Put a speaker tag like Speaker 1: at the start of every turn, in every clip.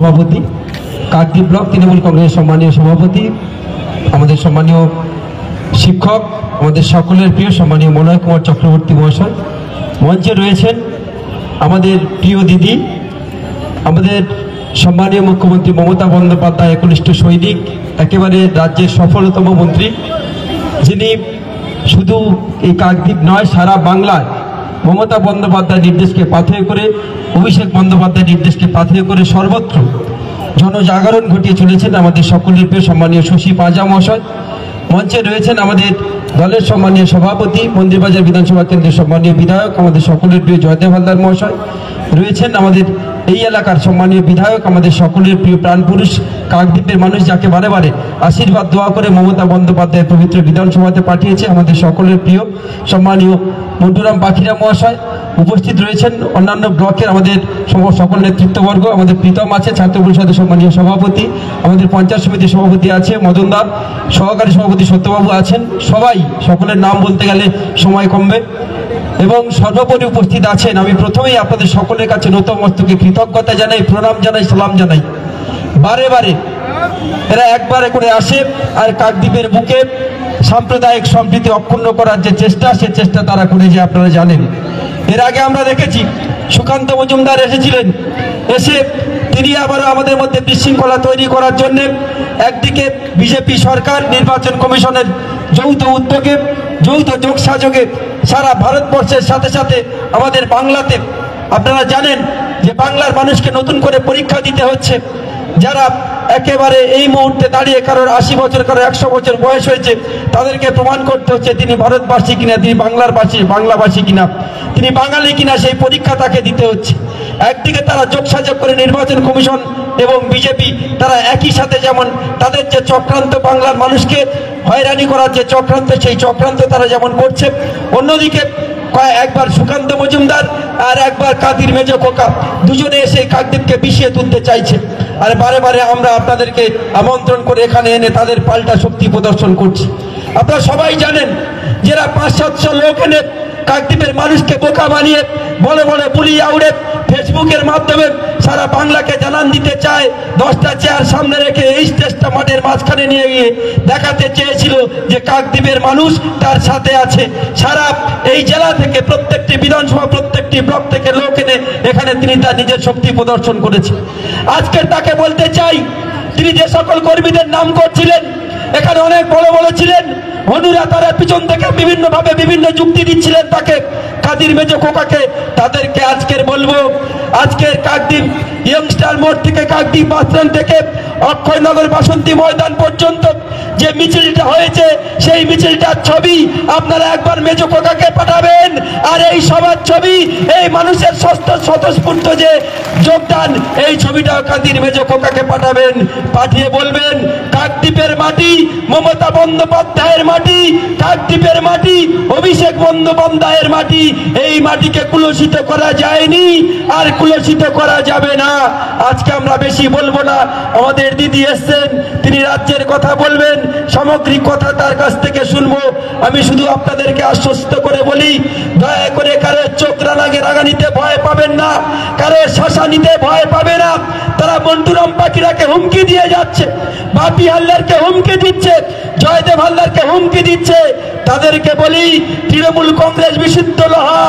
Speaker 1: সভাপতি, কাকদ্বীপ ব্লক তৃণমূল কংগ্রেসের সম্মানীয় সভাপতি, আমাদের সম্মানীয় শিক্ষক, আমাদের সকলের প্রিয় সম্মানীয় মলয় কুমার চক্রবর্তী মহাশয়, মঞ্চে রয়েছেন আমাদের প্রিয় দিদি, আমাদের সম্মানীয় মুখ্যমন্ত্রী মমতা বন্দ্যোপাধ্যায় একনিষ্ঠ সৈনিক, একেবারে রাজ্যের সফলতম মন্ত্রী, যিনি শুধু এই কাকদ্বীপ নয় সারা বাংলায় মমতা বন্দ্যোপাধ্যায় নির্দেশকে পাথেয় করে, অভিষেক বন্দ্যোপাধ্যায় নির্দেশকে পাথেয় করে সর্বত্র জনজাগরণ ঘটিয়ে চলেছেন আমাদের সকলের প্রিয় সম্মানীয় শশী পাঁজা মহাশয়। মঞ্চে রয়েছেন আমাদের দলের সম্মানীয় সভাপতি, মন্দিরবাজার বিধানসভা কেন্দ্রের সম্মানীয় বিধায়ক, আমাদের সকলের প্রিয় জয়দেব হালদার মহাশয়। রয়েছেন আমাদের এই এলাকার সম্মানীয় বিধায়ক, আমাদের সকলের প্রিয় প্রাণপুরুষ, কাকদ্বীপের মানুষ যাকে বারে বারে আশীর্বাদ দোয়া করে মমতা বন্দ্যোপাধ্যায় পবিত্র বিধানসভাতে পাঠিয়েছে, আমাদের সকলের প্রিয় সম্মানীয় মন্টুরাম পাখিরা মহাশয়। উপস্থিত রয়েছেন অন্যান্য ব্লকের আমাদের সকল নেতৃত্ববর্গ, আমাদের প্রীতম আছে ছাত্র পরিষদের সম্মানীয় সভাপতি, আমাদের পঞ্চায়েত সমিতির সভাপতি আছে মদনদার, সহকারী সভাপতি সত্যবাবু আছেন। সবাই, সকলের নাম বলতে গেলে সময় কমবে। এবং সর্বোপরি উপস্থিত আছেন, আমি প্রথমেই আপনাদের সকলের কাছে নতমস্তকে কৃতজ্ঞতা জানাই, প্রণাম জানাই, সালাম জানাই। বারে বারে এরা একবারে করে আসে আর কাকদ্বীপের বুকে সাম্প্রদায়িক সম্প্রীতি অক্ষুণ্ণ করার যে চেষ্টা, সে চেষ্টা তারা করে, যে আপনারা জানেন। এর আগে আমরা দেখেছি সুকান্ত মজুমদার এসেছিলেন, এসে তিনি আবারও আমাদের মধ্যে বিশৃঙ্খলা তৈরি করার জন্য একদিকে বিজেপি সরকার নির্বাচন কমিশনের যৌথ উদ্যোগে, যৌথ যোগসাযোগে সারা ভারতবর্ষের সাথে সাথে আমাদের বাংলাতে, আপনারা জানেন যে বাংলার মানুষকে নতুন করে পরীক্ষা দিতে হচ্ছে। যারা একেবারে এই মুহূর্তে দাঁড়িয়ে কারোর 80 বছর, কারোর 100 বছর বয়স হয়েছে, তাদেরকে প্রমাণ করতে হচ্ছে তিনি ভারতবাসী কিনা, তিনি বাংলাভাষী কিনা, তিনি বাঙালি কিনা, সেই পরীক্ষা তাকে দিতে হচ্ছে। একদিকে তারা যোগসাযোগ করে নির্বাচন কমিশন এবং বিজেপি, তারা একই সাথে যেমন তাদের যে চক্রান্ত, বাংলার মানুষকে হয়রানি করার যে চক্রান্ত, সেই চক্রান্ত তারা যেমন করছে, অন্যদিকে একবার সুকান্ত মজুমদার আর একবার কাদির মেজ খোকা দুজনে এসে কাকদ্বীপকে বিষিয়ে তুলতে চাইছে। আর বারে বারে আমরা আপনাদেরকে আমন্ত্রণ করে এখানে এনে তাদের পাল্টা শক্তি প্রদর্শন করছি। আপনারা সবাই জানেন যারা 500-700 লোক এনে কাকদ্বীপের মানুষকে বোকা বানিয়ে বলে বলে বুলি আউড়ে ফেসবুকের মাধ্যমে সারা বাংলাকে জানান দিতে চায়, 10টা চেয়ার সামনে রেখে এই স্টেজটা মাঠের মাঝখানে নিয়ে গিয়ে দেখাতে চেয়েছিল যে কাকদ্বীপের মানুষ তার সাথে আছে। সারা এই জেলা থেকে প্রত্যেকটি বিধানসভা, প্রত্যেকটি ব্লক থেকে লোক এনে এখানে তিনি তার নিজের শক্তি প্রদর্শন করেছে। আজকে তাকে বলতে চাই, তিনি যে সকল কর্মীদের নাম করছিলেন, এখানে অনেক বড় বড় ছিলেন, হনুরা তারা পিছন থেকে বিভিন্নভাবে বিভিন্ন যুক্তি দিচ্ছিলেন তাকে, কাদির মেজ খোকাকে, তাদেরকে আজকের বলবো, আজকের কাকদ্বীপ ইয়ংস্টার মোড় থেকে কাকদ্বীপ বাসস্ট্যান্ড থেকে অক্ষয়নগর বাসন্তী ময়দান পর্যন্ত যে মিছিলটা হয়েছে, সেই মিছিলটার ছবি আপনারা একবার মেজ খোকাকে পাঠাবেন। আর এই সবার ছবি, এই মানুষের স্বতঃস্ফূর্ত যে যোগদান, এই ছবিটাও কাদির মেজ খোকাকে পাঠাবেন। পাঠিয়ে বলবেন, কাকদ্বীপের মাটি মমতা বন্দ্যোপাধ্যায়ের মাটি, কাকদ্বীপের মাটি অভিষেক বন্দ্যোপাধ্যায়ের মাটি, এই মাটিকে কুলসিত করা যায়নি আর কুলসিত করা যাবে না। আজকে আমরা বেশি বলবো না, আমাদের দিদি এসছেন, তিনি রাজ্যের কথা বলবেন, সামগ্রিক কথা তার কাছ থেকে শুনবো। আমি শুধু আপনাদেরকে আশ্বস্ত করে বলি, দয়া করে কারো চোখ রাগানিতে ভয় পাবেন না, কারো শাসা নিতে ভয় পাবে না। তারা মন্টুরাম পাখিরাকে হুমকি দিয়ে যাচ্ছে, বাপি হালদারকে হুমকি দিচ্ছে, জয়দেব হালদারকে হুমকি দিচ্ছে। তাদেরকে বলি, তৃণমূল কংগ্রেস বিশুদ্ধ লোহা,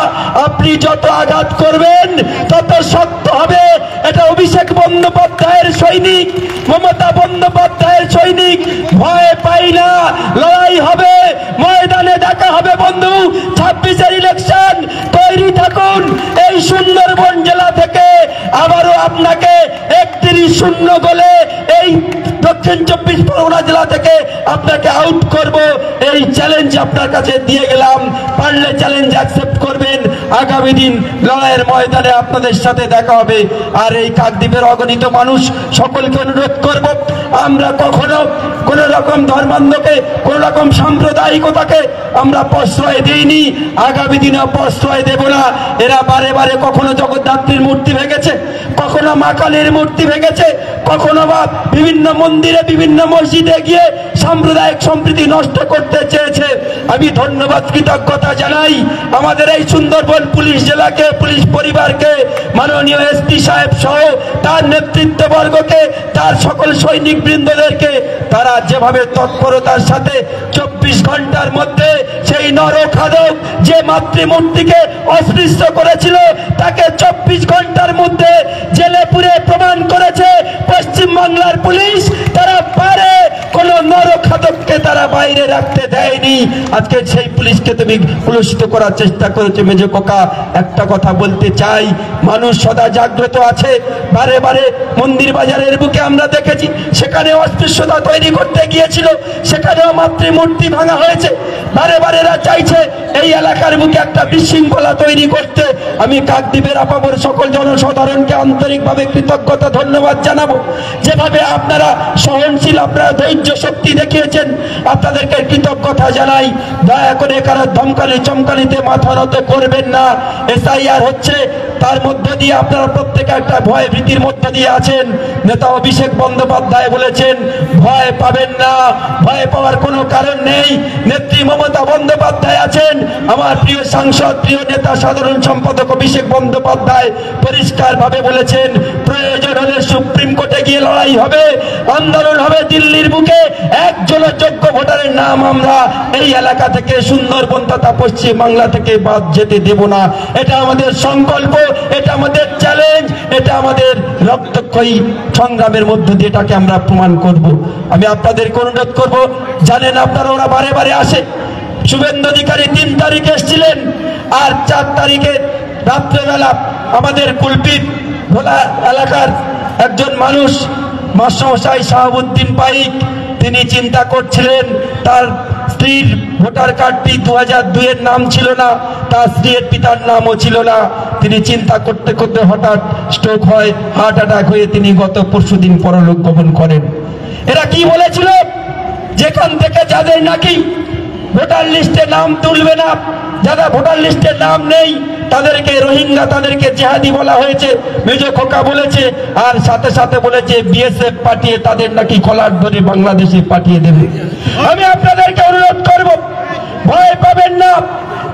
Speaker 1: আপনি যত আঘাত করবেন তত শক্ত হবে। এটা অভিষেক বন্দ্যোপাধ্যায়ের সৈনিক, মমতা বন্দ্যোপাধ্যায়ের সৈনিক, ভয় পাই না, লড়াই হবে, ময়দানে দেখা হবে বন্ধু। 26-এর ইলেকশন, তৈরি থাকুন। এই সুন্দরবন জেলা থেকে আবারও আপনাকে 31-0 গোলে এই দক্ষিণ 24 পরগনা জেলা থেকে আপনাকে আউট করব, এই চ্যালেঞ্জ আপনার কাছে দিয়ে গেলাম। পারলে চ্যালেঞ্জ অ্যাকসেপ্ট করবেন। আগামী দিন লড়াইয়ের ময়দানে আপনাদের সাথে দেখা হবে। আর এই কাকদ্বীপের অগণিত মানুষ সকলকে অনুরোধ করব, আমরা কখনো কোন রকম ধর্মান্ধকে, কোন রকম সাম্প্রদায়িকতাকে আমরা প্রশ্রয় দিইনি, আগামী দিনে প্রশ্রয় দেব না। এরা বারে বারে কখনো জগদ্ধাত্রীর মূর্তি ভেঙেছে, কখনো মা কালীর মূর্তি ভেঙেছে, কখনো বা বিভিন্ন মন্দিরে, বিভিন্ন মসজিদে গিয়ে
Speaker 2: সাম্প্রদায়িক সম্প্রীতি নষ্ট করতে চেয়েছে। আমি ধন্যবাদ কৃতজ্ঞতা জানাই আমাদের এই সুন্দরবন পুলিশ জেলাকে, পুলিশ পরিবারকে, মাননীয় এসপি সাহেব সহ তার নেতৃত্ববর্গকে, তার সকল সৈনিক বৃন্দদেরকে, তারা যেভাবে তৎপরতার সাথে 24 ঘন্টার মধ্যে সেই নরখাদক যে মাতৃমূর্তিকে অস্পৃশ্য করেছিল তাকে 24 ঘন্টার মধ্যে জেলে পুরে প্রমাণ করেছে পশ্চিম বাংলার পুলিশ। তারা পারে কোন নরখাদককে তারা বাইরে রাখতে দেয়নি। আজকে সেই পুলিশকে তুমি কলুষিত করার চেষ্টা করেছে। মেজো কোকা, একটা কথা বলতে চাই, মানুষ সদা জাগ্রত আছে। বারে বারে মন্দির বাজারের বুকে আমরা দেখেছি, সেখানে অস্পৃশ্যতা তৈরি করতে গিয়েছিল, সেখানেও মাতৃমূর্তি ভাঙা হয়েছে। বারে বারে এরা চাইছে এই এলাকার বুকে একটা বিশৃঙ্খলা তৈরি করতে। আমি কাকদ্বীপের আপামর সকল জনসাধারণকে আন্তরিকভাবে কৃতজ্ঞতা ধন্যবাদ জানাবো। যেভাবে আপনারা সহনশীল, আপনারা ধৈর্য শক্তি দেখিয়েছেন, আপনাদেরকে কৃতজ্ঞতা জানাই। দয়া করে কারো ধমকানি চমকানিতে মাথা নত করবেন না। এসআইআর হচ্ছে, তার মধ্য দিয়ে আপনারা প্রত্যেকে একটা ভয় ভীতির মধ্য দিয়ে আছেন। নেতা অভিষেক বন্দ্যোপাধ্যায় বলেছেন ভয় পাবেন না, ভয় পাওয়ার কোনো কারণ নেই। নেত্রী মমতা বন্দ্যোপাধ্যায় আছেন, আমার প্রিয় সাংসদ, প্রিয় নেতা, সাধারণ সম্পাদক অভিষেক বন্দ্যোপাধ্যায় পরিষ্কারভাবে বলেছেন প্রয়োজন হলে সুপ্রিম কোর্টে গিয়ে লড়াই হবে, আন্দোলন হবে দিল্লির বুকে। একজন যোগ্য ভোটারের নাম আমরা এই এলাকা থেকে, সুন্দরবন তথা পশ্চিম বাংলা থেকে বাদ যেতে দেব না। এটা আমাদের সংকল্প, এটা আমাদের চ্যালেঞ্জ, এটা আমাদের রক্তক্ষয়ী সংগ্রামের মধ্য দিয়ে এটাকে আমরা প্রমাণ করব। আমি আপনাদেরকে অনুরোধ করব, জানেন আপনারা, ওরা বারে বারে আসে। শুভেন্দু অধিকারী 3 তারিখে এসেছিলেন, আর 4 তারিখে রাত্রেবেলা আমাদের কুলপিত ভোলা এলাকার একজন মানুষ মাস্টারমশাই শাহাবুদ্দিন পাইক, তিনি চিন্তা করছিলেন তার স্ত্রীর ভোটার কার্ডটি 2002-এর নাম ছিল না, তার স্ত্রীর পিতার নামও ছিল না। তিনি চিন্তা করতে করতে হঠাৎ স্ট্রোক হয়, হার্ট অ্যাটাক হয়ে তিনি গত পরশুদিন পরলোক গমন করেন। এরা কি বলেছিল, যেখান থেকে যাদের নাকি ভোটার লিস্টে নাম তুলবে না, যারা ভোটার লিস্টে নাম নেই, তাদেরকে রোহিঙ্গা, তাদেরকে জেহাদি বলা হয়েছে, মেজো খোকা বলেছে। আর সাথে সাথে বলেছে বিএসএফ পাঠিয়ে তাদের নাকি কলার ধরে বাংলাদেশে পাঠিয়ে দেবে। আমি আপনাদেরকে অনুরোধ করব, ভয় পাবেন না।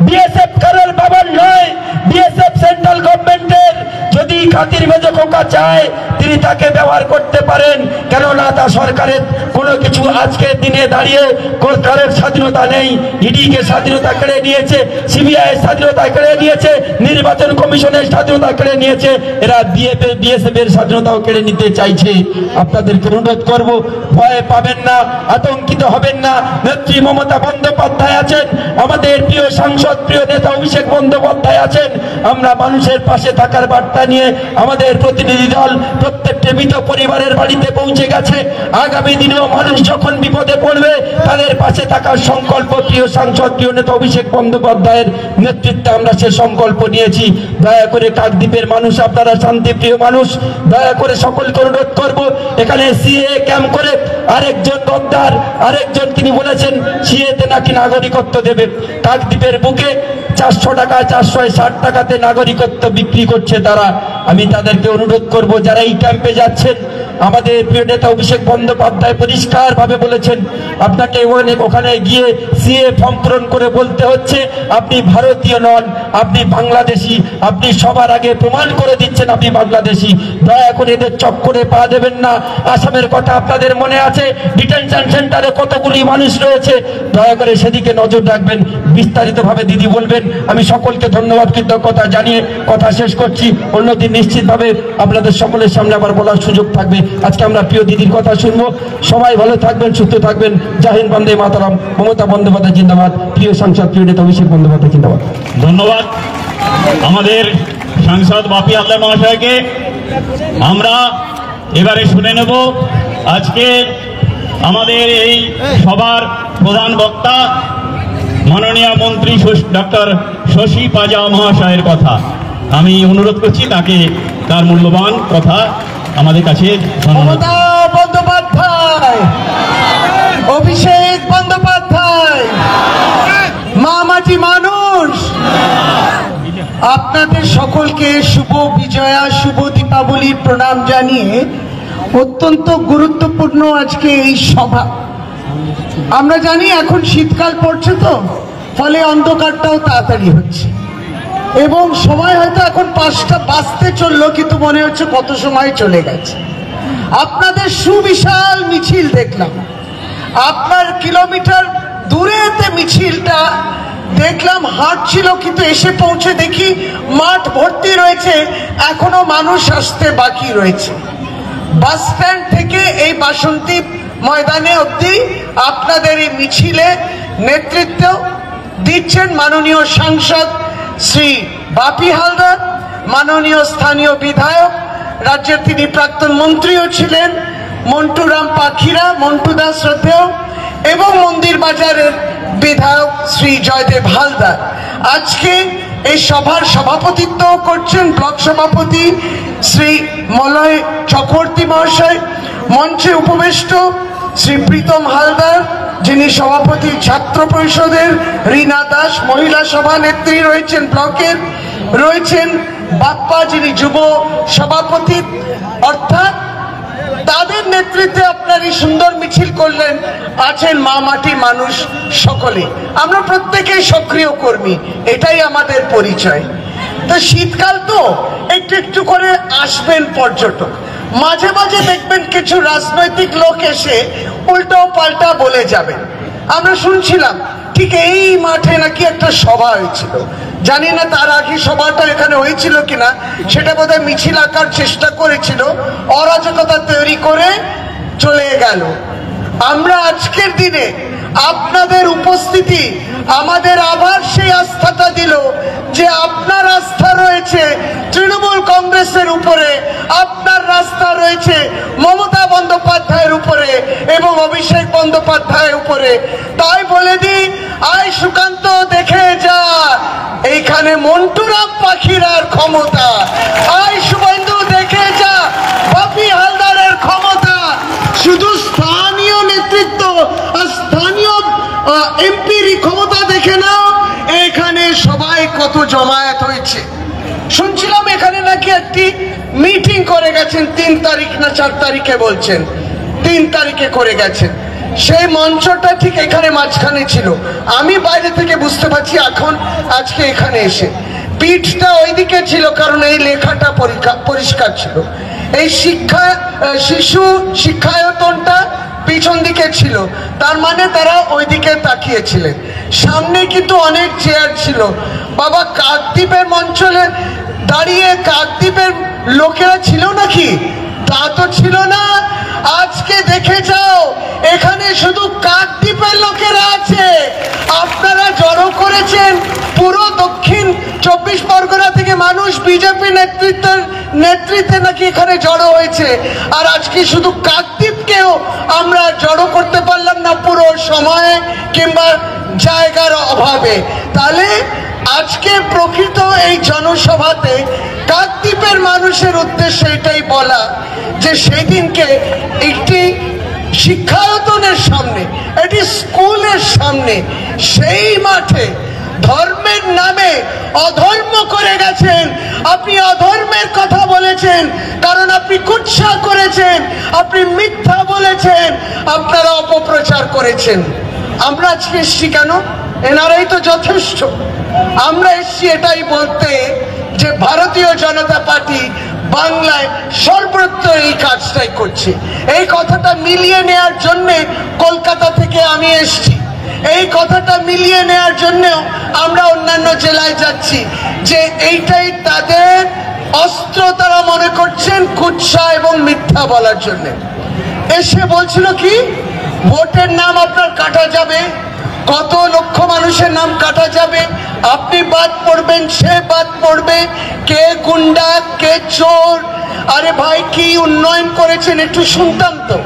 Speaker 2: বিএসএফ কারোর বাবার নয়, বিএসএফ সেন্ট্রাল গভর্নমেন্টের। যদি খাতির মেজো খোকা চায় তিনি তাকে ব্যবহার করতে পারেন, কেননা তা সরকারের কোনো কিছু আজকের দিনে দাঁড়িয়ে সরকারের স্বাধীনতা নেই। ইডিকে স্বাধীনতা কেড়ে নিয়েছে, সিবিআই স্বাধীনতা কেড়ে নিয়েছে, নির্বাচন কমিশনের স্বাধীনতা কেড়ে নিয়েছে, এরা বিএসএফ এর স্বাধীনতাও কেড়ে নিতে চাইছে। আপনাদেরকে অনুরোধ করব, ভয় পাবেন না, আতঙ্কিত হবেন না। নেত্রী মমতা বন্দ্যোপাধ্যায় আছেন, আমাদের প্রিয় সাংসদ, প্রিয় নেতা অভিষেক বন্দ্যোপাধ্যায় আছেন। আমরা মানুষের পাশে থাকার বার্তা নিয়ে আমাদের প্রতিনিধি দল প্রত্যেকটি মৃত পরিবারের বাড়িতে পৌঁছে গেছে। আগামী দিনেও মানুষ যখন বিপদে পড়বে তাদের পাশে থাকার সংকল্প প্রিয় সাংসদ, প্রিয় নেতা অভিষেক বন্দ্যোপাধ্যায়ের নেতৃত্বে আমরা সে সংকল্প নিয়েছি। দয়া করে কাকদ্বীপের মানুষ, আপনারা শান্তিপ্রিয় মানুষ, দয়া করে সকলকে অনুরোধ করব, এখানে সিএ ক্যাম্প করে আরেকজন গদ্দার, আরেকজন তিনি বলেছেন সিএতে নাকি নাগরিকত্ব দেবে। কাকদ্বীপের বুকে 400 টাকা, 460 টাকাতে নাগরিকত্ব বিক্রি করছে তারা। আমি তাদেরকে অনুরোধ করব, যারা এই ক্যাম্পে যাচ্ছেন, আমাদের প্রিয় নেতা অভিষেক বন্দ্যোপাধ্যায় পরিষ্কার ভাবে বলেছেন আপনাকে ওখানে গিয়ে সিএ ফর্ম পূরণ করে বলতে হচ্ছে আপনি ভারতীয় নন, আপনি বাংলাদেশি। আপনি সবার আগে প্রমাণ করে দিচ্ছেন আপনি বাংলাদেশি। দয়া করে এদের চক্করে পা দেবেন না। আসামের কথা আপনাদের মনে আছে, ডিটেনশন সেন্টারে কতগুলি মানুষ রয়েছে, দয়া করে সেদিকে নজর রাখবেন। বিস্তারিতভাবে দিদি বলবেন। আমি সকলকে ধন্যবাদ কৃতজ্ঞতা জানিয়ে কথা শেষ করছি। অন্যদিন নিশ্চিতভাবে আপনাদের সকলের সামনে আবার বলার সুযোগ থাকবে। আজকে আমরা প্রিয় দিদির কথা শুনবো। সবাই ভালো থাকবেন, সুস্থ থাকবেন। জয় হিন্দ, বন্দে মাতরম। মমতা বন্দ্যোপাধ্যায় জিন্দাবাদ। প্রিয় সাংসদ, প্রিয় নেতা অভিষেক বন্দ্যোপাধ্যায় জিন্দাবাদ।
Speaker 3: ধন্যবাদ আমাদের সাংসদ বাপি হালদার মহাশয়কে। আমরা এবারে শুনে নেব আজকে আমাদের এই সবার প্রধান বক্তা মাননীয় মন্ত্রী ডক্টর শশী পাজা মহাশয়ের কথা। আমি অনুরোধ করছি তাকে তার মূল্যবান কথা আমাদের কাছে।
Speaker 4: মমতা বন্দ্যোপাধ্যায়, অভিষেক বন্দ্যোপাধ্যায়, মা মাটি মানুষ, আপনাদের সকলকে শুভ বিজয়া, শুভ দীপাবলির প্রণাম জানিয়ে অত্যন্ত গুরুত্বপূর্ণ আজকে এই সভা। আমরা জানি এখন শীতকাল পড়ছে, তো ফলে অন্ধকারটাও তাড়াতাড়ি হচ্ছে এবং সময় হয়তো এখন 5টা বাজতে চললো, কিন্তু মনে হচ্ছে কত সময় চলে গেছে। আপনাদের সুবিশাল মিছিল দেখলাম, আপনার কিলোমিটার দূরেতে মিছিলটা দেখলাম হাঁটছিল, কিন্তু এসে পৌঁছে দেখি মাঠ ভর্তি রয়েছে, এখনো মানুষ আসতে বাকি রয়েছে। বাস স্ট্যান্ড থেকে এই বাসন্তী ময়দানে অবধি আপনাদের এই মিছিলে নেতৃত্ব দিচ্ছেন মাননীয় সাংসদ শ্রী বাপি হালদার, মাননীয় স্থানীয় বিধায়ক, রাজ্যের তিনি প্রাক্তন মন্ত্রীও ছিলেন মন্টুরাম পাখিরা, মন্টু দাস শ্রদ্ধেয়, এবং মন্দির বাজারের বিধায়ক শ্রী জয়দেব হালদার। আজকে এই সভার সভাপতিত্ব করছেন ব্লক সভাপতি শ্রী মলয় চক্রবর্তী মহাশয়, মঞ্চে উপবিষ্ট শ্রী প্রীতম হালদার যিনি সভাপতি ছাত্র পরিষদের, রীনা দাস মহিলা সভানেত্রী রয়েছেন ব্লকের, রয়েছেন বাপ্পা যিনি যুব সভাপতি, অর্থাৎ তাদের নেতৃত্বে আপনার এই সুন্দর মিছিল করলেন। আছেন মা মাটি মানুষ সকলে, আমরা প্রত্যেকেই সক্রিয় কর্মী, এটাই আমাদের পরিচয়। তো শীতকাল তো একটু একটু করে আসবেন পর্যটক, মাঝে মাঝে দেখবেন কিছু রাজনৈতিক লোক এসে উল্টো পাল্টা বলে যাবেন। আমরা শুনছিলাম ঠিক এই মাঠে নাকি একটা সভা হয়েছিল, জানি না তার আগে সভাটা এখানে হয়েছিল কিনা, সেটা বোধহয় মিছিল আঁকার চেষ্টা করেছিল, অরাজকতা তৈরি করে চলে গেল। আমরা আজকের দিনে আপনাদের উপস্থিতি আমাদের আবার সেই আস্থাটা দিল যে আপনার আস্থা রয়েছে তৃণমূল কংগ্রেসের উপরে, আপনার রাস্তা রয়েছে মমতা বন্দ্যোপাধ্যায়ের উপরে এবং অভিষেক বন্দ্যোপাধ্যায়ের উপরে। তাই বলে দিই, আয় সুকান্ত দেখে যা, এইখানে মন্টুরাম পাখিরার ক্ষমতা, আয় শুভেন্দু দেখে যা বাপি হালদারের ক্ষমতা। শুধু স্থানীয় নেতৃত্ব আর স্থানীয় এমপির ক্ষমতা দেখে নাও, এখানে সবাই কত জমায়েত হয়েছে। শুনছিলাম এখানে নাকি একটি মিটিং করে গেছেন 3 তারিখ না 4 তারিখে, বলছেন 3 তারিখে করে গেছেন। সেই মঞ্চটা ঠিক এখানে মাঝখানে ছিল, আমি বাইরে থেকে বুঝতে পারছি এখন আজকে এখানে এসে। পিঠটা ওইদিকে ছিল কারণ এই লেখাটা পরিষ্কার ছিল। এই শিশু শিক্ষায়তনটা পিছন দিকে ছিল, তার মানে তারা ওইদিকে তাকিয়েছিলেন। সামনে কিন্তু অনেক চেয়ার ছিল। বাবা কাকদ্বীপের মঞ্চলে দাঁড়িয়ে কাকদ্বীপের লোকেরা ছিল নাকি? তা তো ছিল না। আজকে দেখে যাও, এখানে শুধু কাকদ্বীপের লোকেরা আছে। আপনারা জড়ো করেছেন পুরো দক্ষিণ 24 পরগনা থেকে মানুষ বিজেপি নেতৃত্বে নাকি এখানে জড়ো হয়েছে, আর আজকে শুধু কাকদ্বীপকেও আমরা জড়ো করতে পারলাম না পুরো সময়ে কিংবা জায়গার অভাবে। তাহলে আজকে প্রকৃত এই জনসভাতে কাকদ্বীপের মানুষের উদ্দেশ্যে এটাই বলা যে সেই দিনকে একটি শিক্ষায়তনের সামনে, এটি স্কুলের সামনে, সেই মাঠে ধর্মের নামে অধর্ম করে গেছেন। আপনি অধর্মের কথা বলেছেন কারণ আপনি কুৎসা করেছেন, আপনি মিথ্যা বলেছেন, আপনারা অপপ্রচার করেছেন। আমরা আজকে এসছি কেন? এনারাই তো যথেষ্ট। আমরা এসছি এটাই বলতে যে ভারতীয় জনতা পার্টি বাংলায় সর্বত্র এই কাজটাই করছে। এই কথাটা মিলিয়ে নেওয়ার জন্যে কলকাতা থেকে আমি এসছি, এই কথাটা মিলিয়ে নেওয়ার জন্যেও আমরা অন্যান্য জেলায় যাচ্ছি যে এইটাই তাদের অস্ত্র, তারা মনে করছেন কুৎসা এবং মিথ্যা বলার জন্য। এসে বলছিল কি ভোটের নাম আপনার কাটা যাবে, কত লক্ষ মানুষের নাম কাটা যাবে, আপনি বাদ পড়বেন, সে বাদ পড়বে, কে গুন্ডা কে চোর। আরে ভাই কি উন্নয়ন করেছেন একটু শুনতাম তো।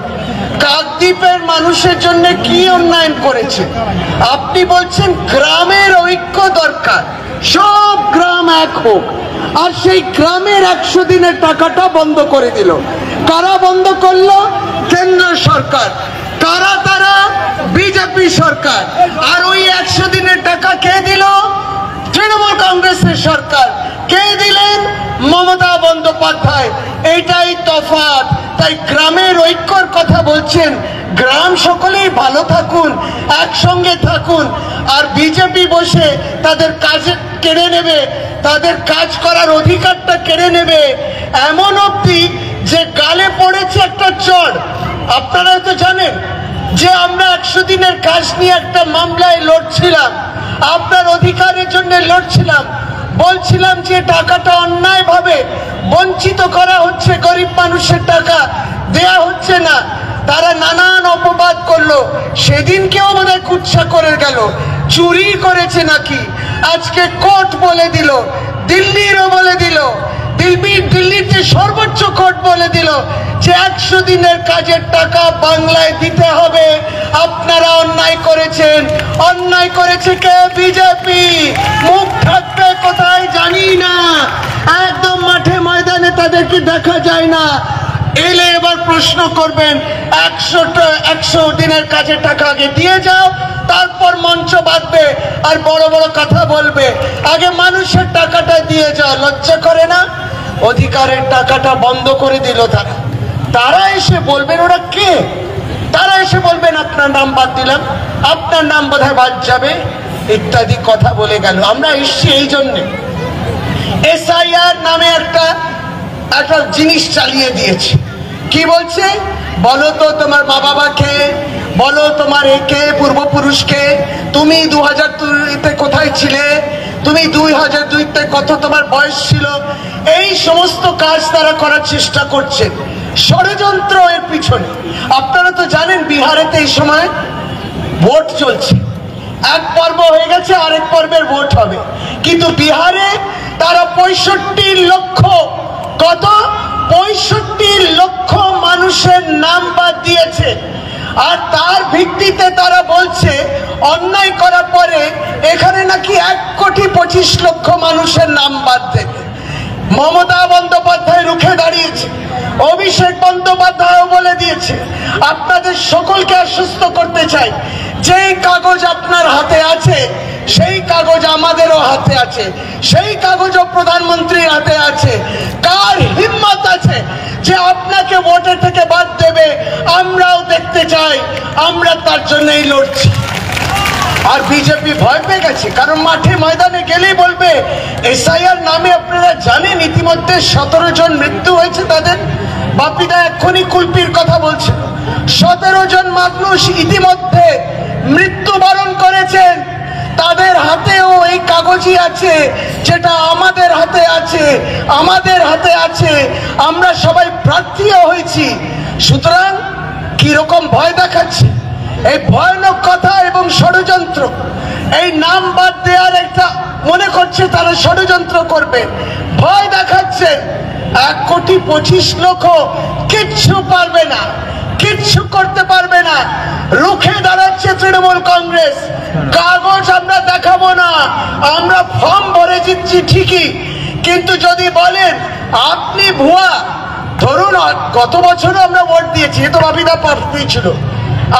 Speaker 4: কাকদ্বীপের মানুষের জন্য কি উন্নয়ন করেছে? আপনি বলছেন গ্রামের ঐক্য দরকার, সব গ্রাম এক হোক, আর সেই গ্রামের 100 দিনের টাকাটা বন্ধ করে দিল। কারা বন্ধ করলো? কেন্দ্র সরকার। কারা? তারা বিজেপি সরকার। আর ওই 100 দিনের টাকা কে দিল? তৃণমূল কংগ্রেসের সরকার। কে দিলেন? মমতা বন্দ্যোপাধ্যায়। এইটাই তফাৎ। তাই গ্রামের ঐক্যর কথা বলছেন, গ্রাম সকলেই ভালো থাকুন, একসঙ্গে থাকুন। আর বিজেপি বসে তাদের কাজ কেড়ে নেবে, তাদের কাজ করার অধিকারটা কেড়ে নেবে, এমন অবধি যে গালে পড়েছে একটা চড়। আপনারা তো জানেন যে আমরা 100 দিনের কাজ নিয়ে একটা মামলায় লড়ছিলাম, আপনার অধিকারের জন্য লড়ছিলাম, বলছিলাম যে টাকাটা অন্যায়ভাবে বঞ্চিত করা হচ্ছে, গরিব মানুষের টাকা দেয়া হচ্ছে না। তারা নানান অপবাদ করলো, সেদিনকেও বোধহয় কুৎসা করে গেল, চুরি করেছে নাকি। আজকে কোর্ট বলে দিল, দিল্লিরও বলে দিল, দিল্লিতে সর্বোচ্চ কোর্ট বলে দিল যে 100 দিনের কাজের টাকা বাংলায় দিতে হবে। আপনারা অন্যায় করেছেন। অন্যায় করেছে কে? বিজেপি। মুখ থাকবে কোথায় জানি না, একদম মাঠে ময়দানে তাদেরকে দেখা যায় না। এলে এবার প্রশ্ন করবেন 100 দিনের কাজের টাকা আগে দিয়ে যাও, তারপর মঞ্চ বাঁধবে আর বড় বড় কথা বলবে। আগে মানুষের টাকাটা দিয়ে যাও। লজ্জা করে না? অধিকারের টাকাটা বন্ধ করে দিল তারা। তারা এসে বলবেন, ওরা কে? তারা এসে বলবেন আপনার নাম বাদ দিলাম, আপনার নাম বোধহয় বাদ যাবে, ইত্যাদি কথা বলে গেল। আমরা এসছি এই জন্যে, SIR নামে একটা জিনিস চালিয়ে দিয়েছে। কি বলছে? বলো তো তোমার মা বাবাকে, বলো তোমার একে পূর্বপুরুষকে, তুমি 2002-তে কোথায় ছিলে, তুমি 2002-তে কত তোমার বয়স ছিল। এই সমস্ত কাজ তারা করার চেষ্টা করছে, ষড়যন্ত্র এর পিছনে। আপনারা তো জানেন বিহারেতে এই সময় ভোট চলছে, এক পর্ব হয়ে গেছে, আরেক পর্বের ভোট হবে। কিন্তু বিহারে তারা 65 লক্ষ, কত? 65 লক্ষ মানুষের নাম বাদ দিয়েছে। আর তার ভিত্তিতে তারা বলছে অন্যায় করার পরে এখানে নাকি 1,25,00,000 মানুষের নাম বাদ দেবে। মমতা বন্দ্যোপাধ্যায় রুখে দাঁড়িয়েছে, অভিষেক বন্দ্যোপাধ্যায়ও বলে দিয়েছে। আপনাদের সকলকে আশ্বস্ত করতে চাই, যেই কাগজ আপনার হাতে আছে সেই কাগজ আমাদেরও হাতে আছে, সেই কাগজও প্রধানমন্ত্রীর হাতে আছে। কার হিম্মত আছে যে আপনাকে ভোটে থেকে বাদ দেবে? আমরাও দেখতে চাই, আমরা তার জন্যই লড়ছি। আর বিজেপি ভয় পেয়ে গেছে, কারণ মাঠে ময়দানে গেলেই বলবে SIR নামে আপনারা জানেন ইতিমধ্যে 17 জন মৃত্যু হয়েছে তাদের। বাপিদা এক্ষুনি কুলপির কথা বলছে, 17 জন মানুষ ইতিমধ্যে মৃত্যুবরণ করেছেন। তাদের হাতেও এই কাগজই আছে, যেটা আমাদের হাতে আছে, আমাদের হাতে আছে। আমরা সবাই প্রার্থীও হয়েছি। সুতরাং কিরকম ভয় দেখাচ্ছে, এই ভয়ানক কথা এবং ষড়যন্ত্র। এই নাম বাদ দেওয়ার একটা মনে করছে তারা ষড়যন্ত্র করবে, ভয় দেখাচ্ছে। 1,25,00,000 কিচ্ছু পারবে না, কিচ্ছু করতে পারবে না। রুখে দাঁড়াচ্ছে তৃণমূল কংগ্রেস। কাগজ আমরা দেখাবো না, আমরা ফর্ম ভরে দিচ্ছি ঠিকই, কিন্তু যদি বলেন আপনি ভুয়া, ধরুন গত বছরও আমরা ভোট দিয়েছি, এ তো বাপিদা প্রার্থী ছিল,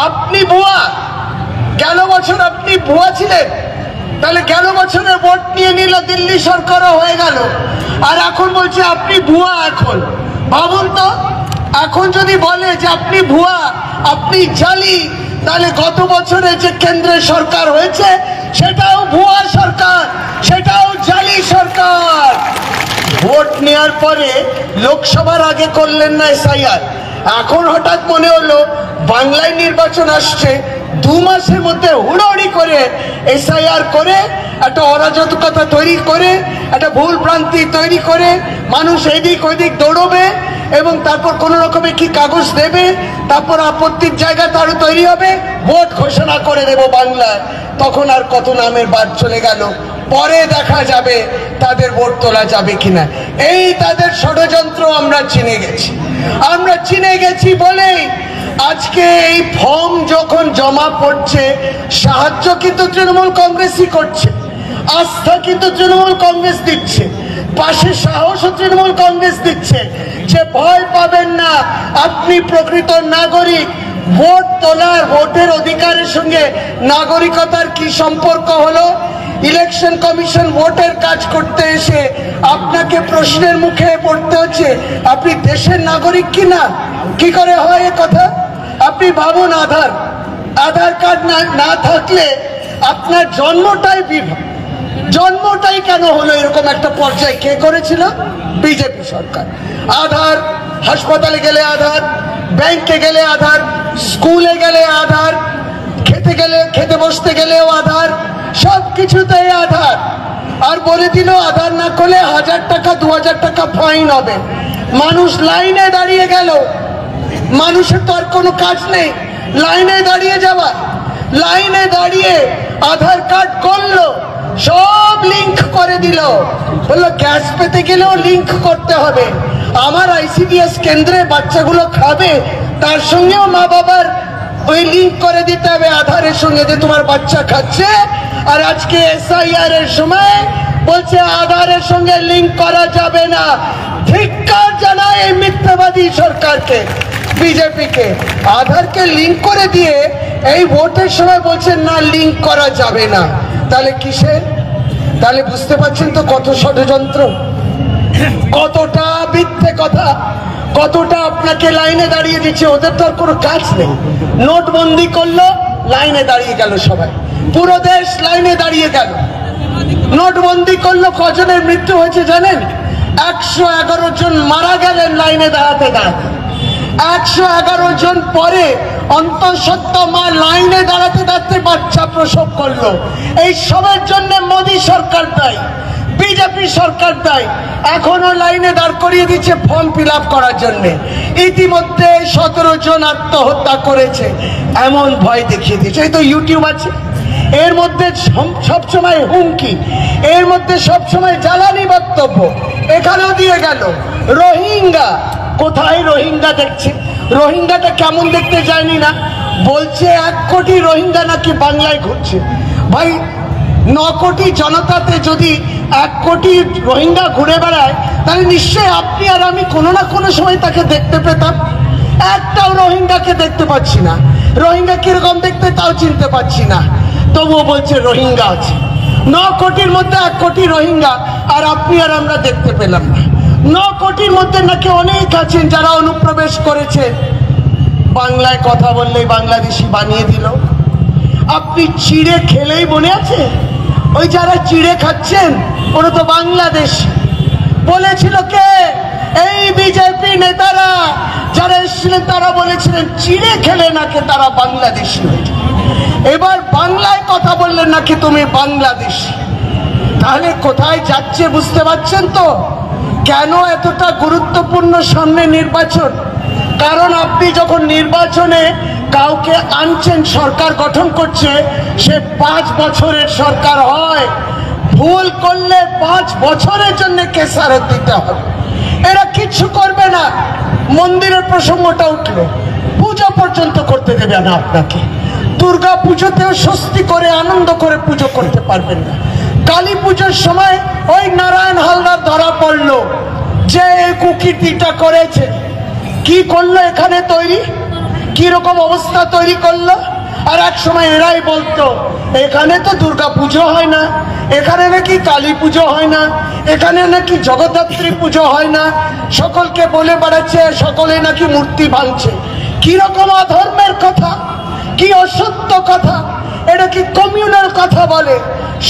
Speaker 4: আপনি ভুয়া, গেল বছর আপনি ভুয়া ছিলেন, তাহলে গেল বছরে ভোট নিয়ে নিল, দিল্লি সরকারও হয়ে গেল, আর এখন বলছে আপনি ভুয়া। এখন ভাবুন তো, এখন যদি বলে যে আপনি ভুয়া, আপনি জালি, তাহলে গত বছরে যে কেন্দ্রের সরকার হয়েছে সেটাও ভুয়া সরকার, সেটাও জালি সরকার। ভোট নেওয়ার পরে লোকসভার আগে করলেন না SIR, এখন হঠাৎ মনে হলো বাংলায় নির্বাচন আসছে, 2 মাসের মধ্যে হুড়োহুড়ি করে SIR করে একটা অরাজকতা তৈরি করে, একটা ভুল ভ্রান্তি তৈরি করে মানুষ এদিক ওইদিক দৌড়বে, এবং তারপর কোন রকমে কি কাগজ দেবে, তারপর আপত্তির জায়গা তারও তৈরি হবে, ভোট ঘোষণা করে দেব বাংলায়। তখন আর কত নামের বাদ চলে গেল, পরে দেখা যাবে তাদের ভোট তোলা যাবে কিনা। এই তাদের ষড়যন্ত্র আমরা চিনে গেছি। আমরা চিনে গেছি বলেই আজকে এই ফর্ম যখন জমা পড়ছে, সাহায্য কিন্তু তৃণমূল কংগ্রেসই করছে, আস্থা কিন্তু তৃণমূল কংগ্রেস দিচ্ছে, পাশে সাহসও তৃণমূল কংগ্রেস দিচ্ছে, যে ভয় পাবেন না, আপনি প্রকৃত নাগরিক। ভোট তোলার, ভোটের অধিকারের সঙ্গে নাগরিকতার কি সম্পর্ক হলো? ইলেকশন কমিশন ভোটের কাজ করতে এসে আপনাকে প্রশ্নের মুখে পড়তে হচ্ছে আপনি দেশের নাগরিক কিনা। কি করে হয় এ কথা? আপনি ভাবুন, আধার কার্ড না থাকলে আপনার জন্মটাই বিভা, জন্মটাই কেন হলো এরকম একটা পর্যায়ে কে করেছিল? বিজেপি সরকার। আধার, হাসপাতালে গেলে আধার, ব্যাংকে গেলে আধার, স্কুলে গেলে আধার, খেতে বসতে গেলেও আধার, সব কিছুতেই আধার। আর বলে দিল আধার না করলে 1000 টাকা 2000 টাকা ফাইন হবে। মানুষ লাইনে দাঁড়িয়ে গেল, মানুষের তো আর কোনো কাজ নেই, লাইনে দাঁড়িয়ে যাওয়া। লাইনে দাঁড়িয়ে আধার কার্ড করলো, সব লিঙ্ক করে দিল, বললো গ্যাস পেতে গেলেও লিঙ্ক করতে হবে। আমার ICDS কেন্দ্রে বাচ্চাগুলো খাবে, তার সঙ্গেও মা বাবার ওই লিঙ্ক করে দিতে হবে আধারের সঙ্গে, যে তোমার বাচ্চা খাচ্ছে। আর আজকে SIR এর সময় বলছে আধারের সঙ্গে লিঙ্ক করা যাবে না। ধিক্কার জানায় এই মিথ্যাবাদী সরকারকে, বিজেপিকে। আধারকে লিঙ্ক করে দিয়ে এই ভোটের সময় বলছেন না লিঙ্ক করা যাবে না। তাহলে কিসের? তাহলে বুঝতে পারছেন তো কত ষড়যন্ত্র, কতটা মিথ্যে কথা, কতটা আপনাকে লাইনে দাঁড়িয়ে দিচ্ছে। ওদের তো আর কোনো কাজ নেই। নোটবন্দি করলো, লাইনে দাঁড়িয়ে গেল সবাই, পুরো দেশ লাইনে দাঁড়িয়ে গেল। নোটবন্দি করলো, কজনের মৃত্যু হয়েছে জানেন? 111 জন মারা গেলেন লাইনে দাঁড়াতে দাঁড়াতে। 111 জন পরে অন্তঃসত্ত্বা মা লাইনে দাঁড়াতে দাঁড়াতে বাচ্চা প্রসব করলো। এই সবের জন্য মোদী সরকার দায়ী, বিজেপি সরকার দায়ী। এখনো লাইনে দাঁড় করিয়ে দিচ্ছে ফর্ম ফিল আপ করার জন্য। ইতিমধ্যে 17 জন আত্মহত্যা করেছে, এমন ভয় দেখিয়ে দিচ্ছে। এই তো ইউটিউব আছে, এর মধ্যে সবসময় হুমকি, এর মধ্যে সবসময় জ্বালানি বক্তব্য। এখানেও দিয়ে গেল রোহিঙ্গা। কোথায় রোহিঙ্গা দেখছে? রোহিঙ্গাটা কেমন দেখতে যায়নি না, বলছে 1 কোটি রোহিঙ্গা নাকি বাংলায় ঘুরছে। ভাই, 9 কোটি জনতাতে যদি 1 কোটি রোহিঙ্গা ঘুরে বেড়ায়, তাহলে নিশ্চয়ই আপনি আর আমি কোনো না কোনো সময় তাকে দেখতে পেতাম। একটাও রোহিঙ্গাকে দেখতে পাচ্ছি না। রোহিঙ্গা কিরকম দেখতে তাও চিনতে পাচ্ছি না, তবুও বলছে রোহিঙ্গা আছে। 9 কোটির মধ্যে 1 কোটি রোহিঙ্গা, আর আপনি আর আমরা দেখতে পেলাম না। 9 কোটির মধ্যে নাকি অনেক আছেন যারা অনুপ্রবেশ করেছে। বাংলায় কথা বললেই বাংলাদেশি বানিয়ে দিল। আপনি চিড়ে খেলেই মনে আছে, ওই যারা চিড়ে খাচ্ছেন ওরা তো বাংলাদেশি। বলেছিল কে? এই বিজেপি নেতারা যারা এসেছিলেন তারা বলেছিলেন চিড়ে খেলে নাকি তারা বাংলাদেশি হয়ে যায়। এবার বাংলায় কথা বললেন নাকি তুমি বাংলাদেশি। তাহলে কোথায় যাচ্ছে বুঝতে পারছেন তো? কেন এতটা গুরুত্বপূর্ণ সামনে নির্বাচন? কারণ আপনি যখন নির্বাচনে কাউকে আনছেন, সরকার গঠন করছে, সে 5 বছরের সরকার হয়। ভুল করলে 5 বছরের জন্য কেসারত দিতে হবে। এরা কিচ্ছু করবে না। মন্দিরের প্রসঙ্গটা উঠলো, পুজো পর্যন্ত করতে দেবে না আপনাকে। দুর্গা পুজোতেও স্বস্তি করে আনন্দ করে পুজো করতে পারবেন না। কালী পুজোর সময় ওই নারায়ণ হালদার ধরা পড়লো যে কুকীর্তিটা করেছে। কি করলো এখানে তৈরি, কি রকম অবস্থা তৈরি করলো। আর এক সময় এরাই বলতো এখানে তো দুর্গা পুজো হয় না, এখানে নাকি কালী পুজো হয় না, এখানে নাকি জগদ্ধাত্রী পুজো হয় না। সকলকে বলে বেড়াচ্ছে সকলে নাকি মূর্তি ভাঙছে। কি রকম অধর্মের কথা, কি অসত্য কথা। এটা কি কমিউনাল কথা বলে,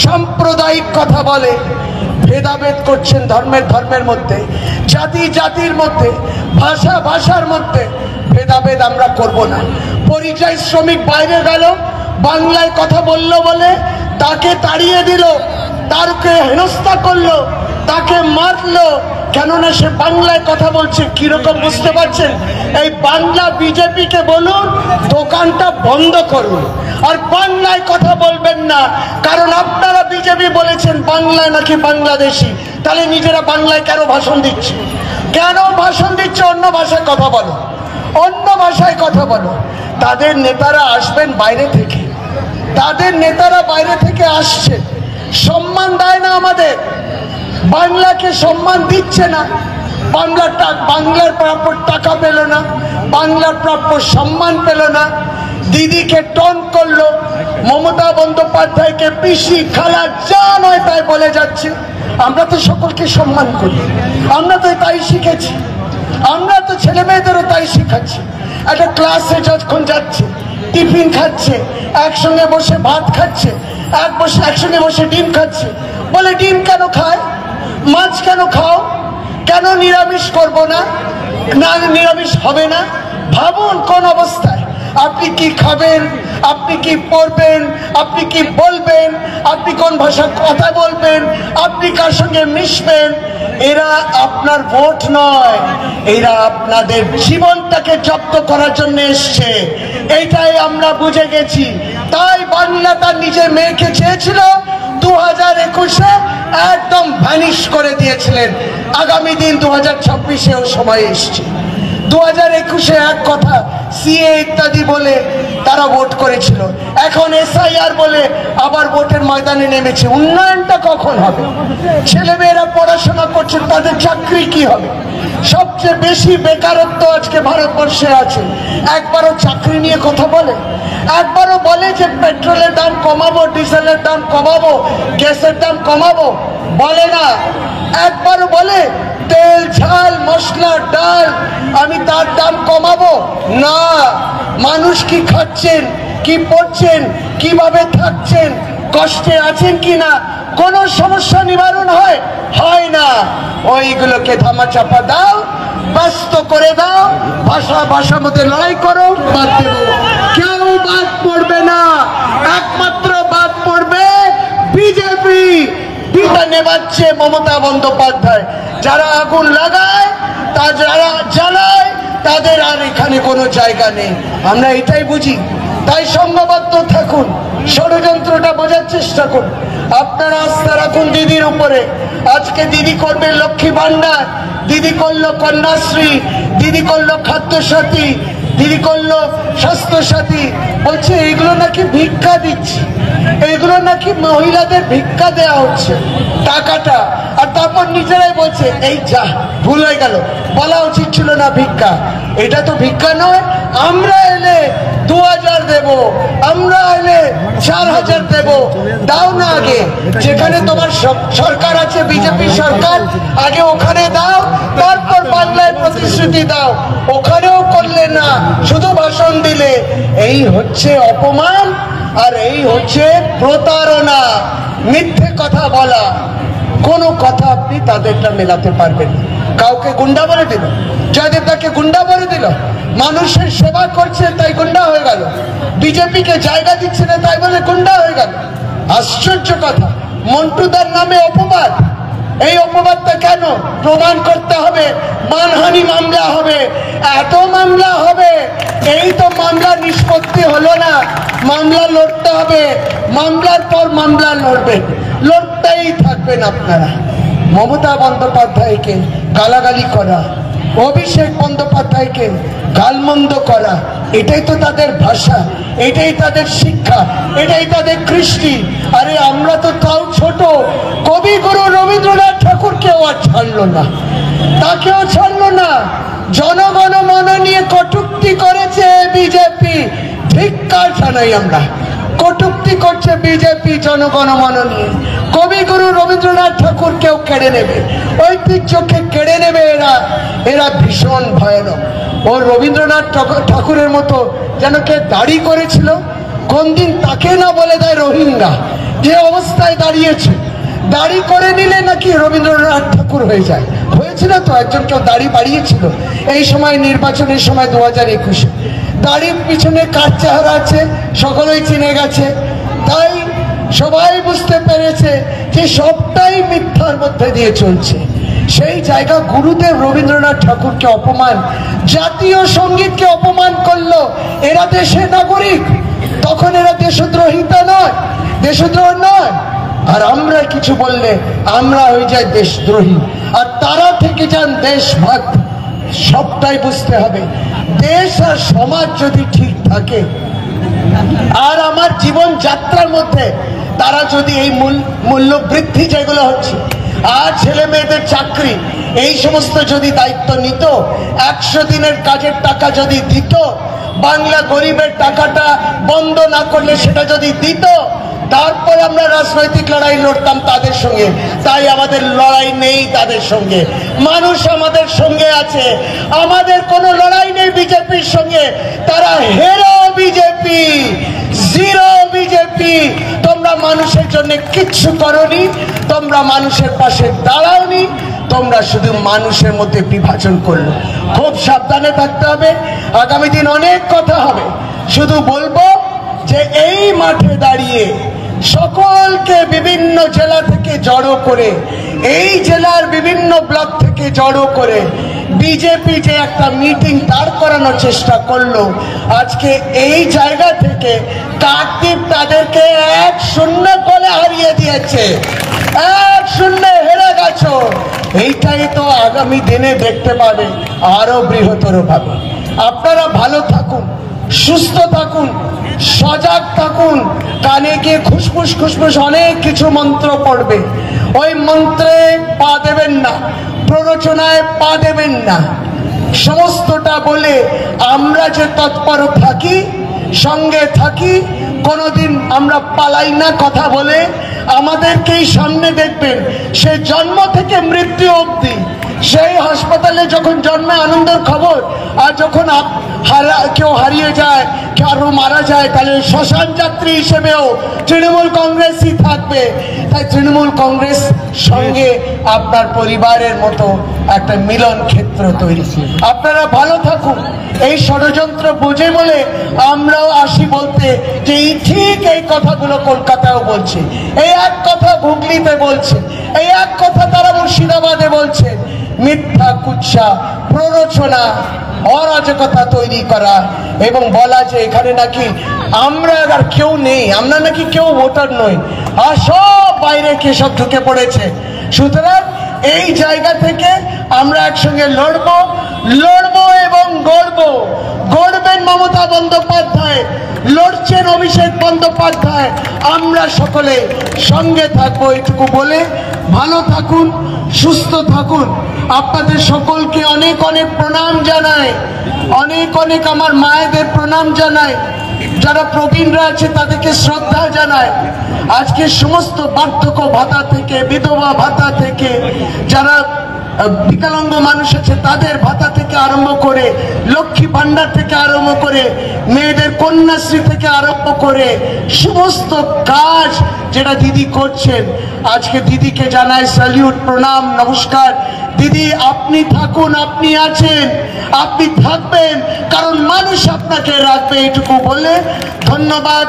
Speaker 4: সাম্প্রদায়িক কথা বলে। ভেদাভেদ করছেন ধর্মের মধ্যে, জাতির মধ্যে, ভাষার মধ্যে। ভেদাভেদ আমরা করব না। পরিযায়ী শ্রমিক বাইরে গেল, বাংলায় কথা বলল বলে তাকে তাড়িয়ে দিল, তাকে হেনস্থা করলো, তাকে মারলো, কেননা সে বাংলায় কথা বলছে। কিরকম বুঝতে পারছেন? এই বাংলা বিজেপিকে বলুন দোকানটা বন্ধ করুন, আর বাংলায় কথা বলবেন না। কারণ আপনারা বিজেপি বলেছেন বাংলায় নাকি বাংলাদেশি, তাহলে নিজেরা বাংলায় কেন ভাষণ দিচ্ছে? কেন ভাষণ দিচ্ছে? অন্য ভাষায় কথা বলো, অন্য ভাষায় কথা বলো। তাদের নেতারা আসবেন বাইরে থেকে, তাদের নেতারা বাইরে থেকে আসছে, সম্মান দেয় না আমাদের, বাংলাকে সম্মান দিচ্ছে না। বাংলার প্রাপ্য টাকা পেল না, বাংলার প্রাপ্য সম্মান পেল না। দিদিকে টন করলো, মমতা বন্দ্যোপাধ্যায়কে পিসি খালা যা নয় তাই বলে যাচ্ছে। আমরা তো সকলকে সম্মান করি, আমরা তো তাই শিখেছি, আমরা তো ছেলে মেয়েদেরও তাই শিখাচ্ছি। একটা ক্লাসে যখন যাচ্ছে, টিফিন খাচ্ছে, একসঙ্গে বসে ভাত খাচ্ছে, একসঙ্গে বসে ডিম খাচ্ছে, বলে ডিম কেন খায়, মাছ কেন খাও, কেন নিরামিষ করব না, না নিরামিষ হবে না। ভাবুন কোন অবস্থায়, আপনি কি খাবেন, আপনি কি পড়বেন, আপনি কি বলবেন, আপনি কোন ভাষা কথা বলবেন, আপনি কার সঙ্গে মিশবেন। এরা আপনার ভোট নয়, এরা আপনাদের জীবনটাকে জব্দ করার জন্য এসছে, এইটাই আমরা বুঝে গেছি। তাই বাংলা তার নিজের মেয়েকে চেয়েছিল, 2021-এ একদম ভ্যানিশ করে দিয়েছিলেন। আগামী দিন 2026-এও সময় এসছে। 2021-এ এক কথা সিএ ইত্যাদি বলে তারা ভোট করেছিল, এখন এসআইআর বলে আবার ভোটের ময়দানে নেমেছে। উন্নয়নটা কখন হবে? ছেলেমেয়েরা পড়াশোনা করছে, তাদের চাকরি কি হবে? সবচেয়ে বেশি বেকারত্ব আজকে ভারতবর্ষে আছে। একবারও চাকরি নিয়ে কথা বলে? একবারও বলে যে পেট্রোলের দাম কমাবো, ডিজেলের দাম কমাবো, গ্যাসের দাম কমাবো? বলে না। একবারও বলে তেল ঝাল মশলা ডাল আমি তার দাম কমাবো? না। মানুষ কি খাচ্ছেন, কি পড়ছেন, কিভাবে থাকছেন, কষ্টে আছেন কিনা, কোন সমস্যা নিবারণ হয় না। ওইগুলোকে ধামাচাপা দাও, ব্যস্ত করে দাও, ভাষার মধ্যে লড়াই করো, বাদ দেবো। কেউ বাদ পড়বে না, একমাত্র বাদ পড়বে বিজেপি। পিতা নেবাচ্ছে মমতা বন্দ্যোপাধ্যায়। যারা আগুন লাগায়, যারা জ্বালায়, তাদের আর এখানে কোনো জায়গা নেই। আমরা এটাই বুঝি। তাই সংঘবদ্ধ থাকুন, ষড়যন্ত্রটা বোঝার চেষ্টা করুন। আপনারা আস্থা রাখুন দিদির উপরে। আজকে দিদি করবে লক্ষ্মী ভান্ডার, দিদি করলো কন্যাশ্রী, দিদি করলো খাদ্যসাথী, দিদি করলো স্বাস্থ্যসাথী। বলছে এগুলো নাকি ভিক্ষা দিচ্ছে, এগুলো নাকি মহিলাদের ভিক্ষা দেওয়া হচ্ছে টাকাটা। আর তারপর নিজেরাই বলছে এই যা ভুল হয়ে গেল, বলা উচিত ছিল না ভিক্ষা। এটা তো ভিক্ষা নয়। আমরা এলে 2000 দেব, আমরা এলে 4000 দেব। দাও না আগে, যেখানে তোমার সরকার আছে, বিজেপি সরকার, আগে ওখানে দাও, তারপর বাংলায় প্রতিশ্রুতি দাও। ওখানেও করলে না, শুধু ভাষণ দিলে। এই হচ্ছে অপমান, আর এই হচ্ছে প্রতারণা, মিথ্যে কথা বলা। কোনো কথা আপনি তাদেরটা মেলাতে পারবেন না। কাউকে গুন্ডা বলে দিল, যাদের তাকে গুন্ডা বলে দিল। মানুষের সেবা করছে তাই গুন্ডা হয়ে গেল, বিজেপিকে জায়গা দিচ্ছে না তাই বলে গুন্ডা হয়ে গেল। আশ্চর্য কথা। মন্টুদার নামে অপবাদ। এই অপবাদটা কেন? প্রমাণ করতে হবে, মানহানি মামলা হবে, এত মামলা হবে। এই তো মামলা নিষ্পত্তি হলো না, মামলা লড়তে হবে, মামলার পর মামলা লড়বেন, লড়তেই থাকবেন আপনারা। মমতা বন্দ্যোপাধ্যায়কে গালাগালি করা, অভিষেক বন্দ্যোপাধ্যায়কে গালমন্দ করা, এটাই তো তাদের ভাষা, এটাই তাদের শিক্ষা, এটাই তাদের কৃষ্টি। আরে আমরা তো তাও ছোট। কবিগুরু রবীন্দ্রনাথ ঠাকুরকেও আর ছাড়লো না, তাকেও ছাড়লো না। জনগণ মন নিয়ে কটূক্তি করেছে বিজেপি, ধিক্কার জানাই আমরা। কটূক্তি করছে বিজেপি জনগণ মন নিয়ে। কবিগুরু রবীন্দ্রনাথ ঠাকুরকেও কেড়ে নেবে, ঐতিহ্যকে কেড়ে নেবে এরা ভীষণ ভয়ানক। ও রবীন্দ্রনাথ ঠাকুরের মতো যেন কে দাড়ি করেছিল, কোন দিন তাকে না বলে দেয় রোহিঙ্গা। যে অবস্থায় দাঁড়িয়েছে, দাড়ি করে নিলে নাকি রবীন্দ্রনাথ ঠাকুর হয়ে যায়। হয়েছিল তো, একজন কেউ দাড়ি বাড়িয়েছিল এই সময়, নির্বাচনের সময় 2021-এ। দাড়ির পিছনে কার চেহারা আছে সকলেই চিনে গেছে। তাই সবাই বুঝতে পেরেছে যে সবটাই মিথ্যার মধ্যে দিয়ে চলছে। সেই জায়গা গুরুদেব রবীন্দ্রনাথ ঠাকুরকে অপমান, জাতীয় সঙ্গীতকে অপমান করলো। এরা দেশের নাগরিক, তখন এরা দেশদ্রোহিতা নয়, দেশদ্রোহ নয়। আর আমরা কিছু বললে আমরা হয়ে যাই দেশদ্রোহী, আর তারা থেকে যান দেশভক্ত। সবটাই বুঝতে হবে। দেশ আর সমাজ যদি ঠিক থাকে, আর আমার জীবন যাত্রার মধ্যে তারা যদি এই মূল্য বৃদ্ধি যেগুলো হচ্ছে, আর ছেলে মেয়েদের চাকরি, এই সমস্ত যদি দায়িত্ব নিত, 100 দিনের কাজের টাকা যদি দিত, বাংলা গরিবের টাকাটা বন্ধ না করলে সেটা যদি দিত, তারপর আমরা রাজনৈতিক লড়াই লড়তাম তাদের সঙ্গে। তাই আমাদের লড়াই নেই তাদের সঙ্গে, মানুষ আমাদের সঙ্গে আছে। আমাদের কোনো লড়াই নেই বিজেপির সঙ্গে, তারা হেরো বিজেপি, জিরো বিজেপি। তোমরা মানুষের জন্য কিচ্ছু করনি, তোমরা মানুষের পাশে দাঁড়াওনি, তোমরা শুধু মানুষের মধ্যে বিভাজন করলো। খুব সাবধানে থাকতে হবে, আগামী দিন অনেক কথা হবে। শুধু বলবো যে এই মাঠে দাঁড়িয়ে সকলকে বিভিন্ন জেলা থেকে জড়ো করে, এই জেলার বিভিন্ন ব্লক থেকে জড়ো করে বিজেপি যে একটা মিটিং দাঁড় করানোর চেষ্টা করলো, আজকে এই জায়গা থেকে কাকদ্বীপ তাদেরকে 1-0 গোলে হারিয়ে দিয়েছে। 1-0 হেরে গেছো। এইটাই তো আগামী দিনে দেখতে পাবে আরো বৃহত্তর ভাবে। আপনারা ভালো থাকুন, সুস্থ থাকুন, সজাগ থাকুন। কানে গিয়ে খুশফুস খুশফুস অনেক কিছু মন্ত্র পড়বে, ওই মন্ত্রে পা দেবেন না, প্ররোচনায় পা দেবেন না। সমস্তটা বলে আমরা যে তৎপর থাকি, সঙ্গে থাকি, কোনোদিন আমরা পালাই না কথা বলে। আমাদেরকেই সামনে দেখবেন, সে জন্ম থেকে মৃত্যু অবধি, সেই হাসপাতালে যখন জন্মে আনন্দের খবর, আর যখন কেউ হারিয়ে যায়, কারো মারা যায়, তাহলে শ্মশান যাত্রী হিসেবেও তৃণমূল কংগ্রেসই থাকবে। তাই তৃণমূল কংগ্রেস সঙ্গে আপনার পরিবারের মতো একটা মিলন ক্ষেত্র তৈরি। আপনারা ভালো থাকুন। এই ষড়যন্ত্র বোঝে বলে আমরাও আসি বলতে যে ঠিক এই কথাগুলো কলকাতাও বলছে, এই এক কথা হুগলিতে বলছে, এই এক কথা তারা মুর্শিদাবাদে বলছে। মিথ্যা কুৎসা, প্ররোচনা, অরাজকতা তৈরি করা এবং বলা যে এখানে নাকি আমরা আর কেউ নেই, আমরা নাকি কেউ ভোটার নই, আর সব বাইরে কে সব ঢুকে পড়েছে। সুতরাং এই জায়গা থেকে আমরা একসঙ্গে লড়বো এবং গড়বো। গড়বেন মমতা বন্দ্যোপাধ্যায়, লড়ছেন অভিষেক বন্দ্যোপাধ্যায়, আমরা সকলে সঙ্গে থাকবো। এটুকু বলে ভালো থাকুন, সুস্থ থাকুন। আপনাদের সকলকে অনেক অনেক প্রণাম জানাই, অনেক অনেক আমার মায়েদের প্রণাম জানাই, যারা প্রবীণরা আছে তাদেরকে শ্রদ্ধা জানায়। আজকে সমস্ত বার্ধক্য ভাতা থেকে, বিধবা ভাতা থেকে, যারা বিকলাঙ্গ মানুষ আছে তাদের ভাতা থেকে আরম্ভ করে, লক্ষ্মী ভান্ডার থেকে আরম্ভ করে, মেয়েদের কন্যাশ্রী থেকে আরম্ভ করে সমস্ত কাজ যেটা দিদি করছেন, আজকে দিদিকে জানাই স্যালিউট, প্রণাম, নমস্কার। দিদি আপনি থাকুন, আপনি আছেন, আপনি থাকবেন, কারণ মানুষ আপনাকে রাখবে। এইটুকু বলে ধন্যবাদ,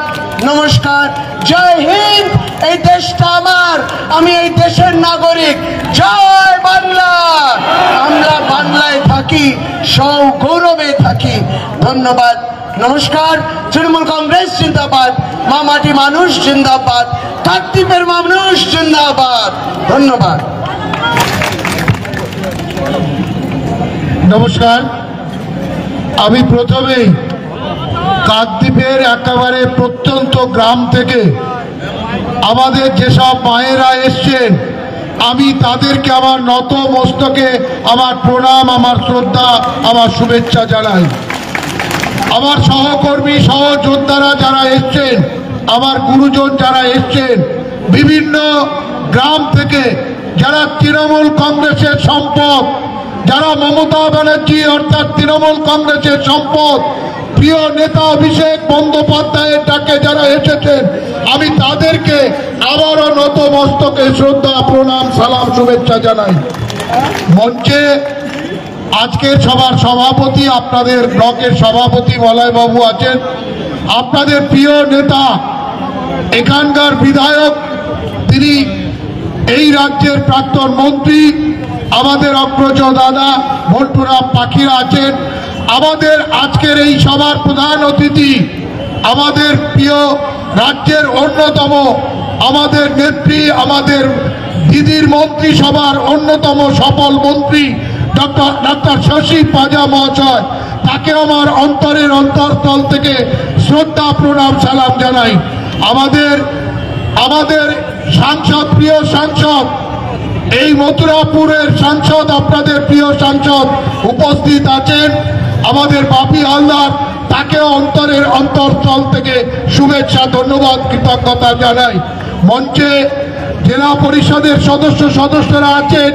Speaker 4: নমস্কার, জয় হিন্দ। এই দেশটা আমার, আমি এই দেশের নাগরিক। জয় বাংলা। আমরা বাংলায় থাকি, সগৌরবে থাকি। ধন্যবাদ, নমস্কার। তৃণমূল কংগ্রেস জিন্দাবাদ, মা মাটি মানুষ জিন্দাবাদ, কাকদ্বীপের মানুষ জিন্দাবাদ। ধন্যবাদ।
Speaker 5: নমস্কার। আমি প্রথমেই কাকদ্বীপের একেবারে প্রত্যন্ত গ্রাম থেকে আমাদের যেসব মায়েরা এসছেন, আমি তাদেরকে আমার নত মস্তকে আমার প্রণাম, আমার শ্রদ্ধা, আমার শুভেচ্ছা জানাই। আমার সহকর্মী সহযোদ্ধারা যারা এসছেন, আমার গুরুজন যারা এসছেন বিভিন্ন গ্রাম থেকে, যারা তৃণমূল কংগ্রেসের সম্পদ, যারা মমতা ব্যানার্জি অর্থাৎ তৃণমূল কংগ্রেসের সম্পদ, প্রিয় নেতা অভিষেক বন্দ্যোপাধ্যায়ের ডাকে যারা এসেছেন, আমি তাদেরকে আবারও নত মস্তকে শ্রদ্ধা, প্রণাম, সালাম, শুভেচ্ছা জানাই। মঞ্চে আজকের সভার সভাপতি, আপনাদের ব্লকের সভাপতি মলয়বাবু আছেন, আপনাদের প্রিয় নেতা, এখানকার বিধায়ক, তিনি এই রাজ্যের প্রাক্তন মন্ত্রী, আমাদের অগ্রজ দাদা মন্টুরাম পাখিরা আছেন। আমাদের আজকের এই সভার প্রধান অতিথি, আমাদের প্রিয় রাজ্যের অন্যতম, আমাদের নেত্রী, আমাদের দিদির মন্ত্রিসভার অন্যতম সফল মন্ত্রী ডক্টর শশী পাজা মহাশয়, তাকে আমার অন্তরের অন্তরস্থল থেকে শ্রদ্ধা, প্রণাম, সালাম জানাই। আমাদের সাংসদ, প্রিয় সাংসদ, এই মথুরাপুরের সাংসদ, আপনাদের প্রিয় সাংসদ উপস্থিত আছেন, আমাদের বাপি হালদার, তাকে তাকে অন্তরের অন্তরস্থল থেকে শুভেচ্ছা, ধন্যবাদ, কৃতজ্ঞতা জানাই। মঞ্চে জেলা পরিষদের সদস্যরা আছেন,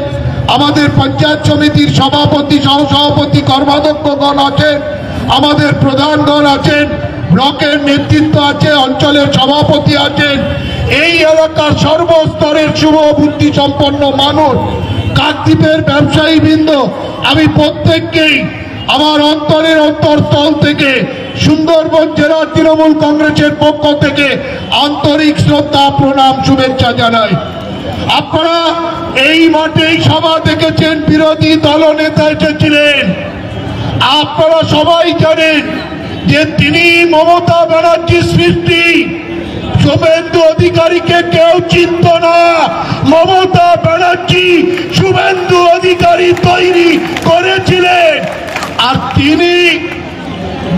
Speaker 5: আমাদের পঞ্চায়েত সমিতির সভাপতি, সহসভাপতি, কর্মাধ্যক্ষগণ আছেন, আমাদের প্রধানগণ আছেন, ব্লকের নেতৃত্ব আছে, অঞ্চলের সভাপতি আছেন, এই এলাকার সর্বস্তরের শুভ বুদ্ধি সম্পন্ন মানুষ, কাকদ্বীপের ব্যবসায়ী বৃন্দ, আমি প্রত্যেককেই আমার অন্তরের অন্তরস্থল থেকে সুন্দরবন জেলা তৃণমূল কংগ্রেসের পক্ষ থেকে আন্তরিক শ্রদ্ধা, প্রণাম, শুভেচ্ছা জানাই। আপনারা এই মাঠেই সভা দেখেছেন, বিরোধী দলনেতা এসেছিলেন। আপনারা সবাই জানেন যে তিনি মমতা ব্যানার্জির সৃষ্টি। শুভেন্দু অধিকারীকে কেউ চিনত না, মমতা ব্যানার্জি শুভেন্দু অধিকারী তৈরি করেছিলেন। আর তিনি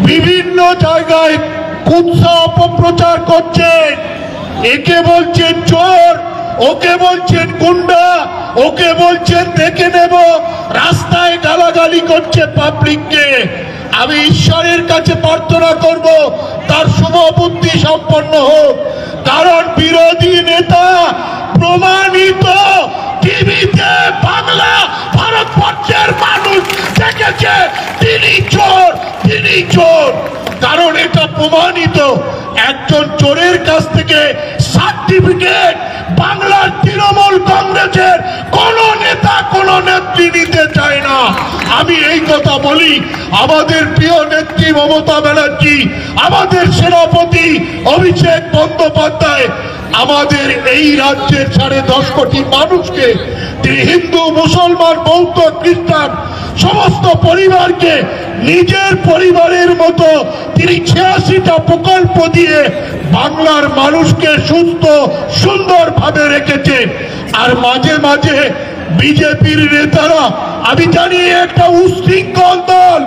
Speaker 5: বিভিন্ন জায়গায় কুৎসা অপপ্রচার করছেন। একে বলছেন চোর, ওকে বলছেন গুন্ডা, ওকে বলছেন দেখে নেব, রাস্তায় গালাগালি করছে পাবলিককে। আমি ঈশ্বরের কাছে প্রার্থনা করব তার শুভ বুদ্ধি সম্পন্ন হোক, কারণ বিরোধী নেতা প্রমাণিত টিভিতে বাংলা ভারতবর্ষের মানুষ দেখেছে তিনি চোর, তিনি চোর। কারণ এটা প্রমাণিত, একজন চোরের কাছ থেকে সার্টিফিকেট বাংলার তৃণমূল কংগ্রেসের কোন নেতা, কোন নেত্রী নিতে চায় না। আমি এই কথা বলি, আমাদের প্রিয় নেত্রী মমতা ব্যানার্জি, আমাদের সেনাপতি অভিষেক বন্দ্যোপাধ্যায় আমাদের এই রাজ্যের 10.5 কোটি মানুষকে তিনি হিন্দু, মুসলমান, বৌদ্ধ, খ্রিস্টান সমস্ত পরিবারকে নিজের পরিবারের মতো তিনি 86টা প্রকল্প দিয়ে বাংলার মানুষকে সুস্থ সুন্দরভাবে রেখেছে। আর মাঝে মাঝে বিজেপির নেতারা, আমি জানি একটা উশৃঙ্খল দল,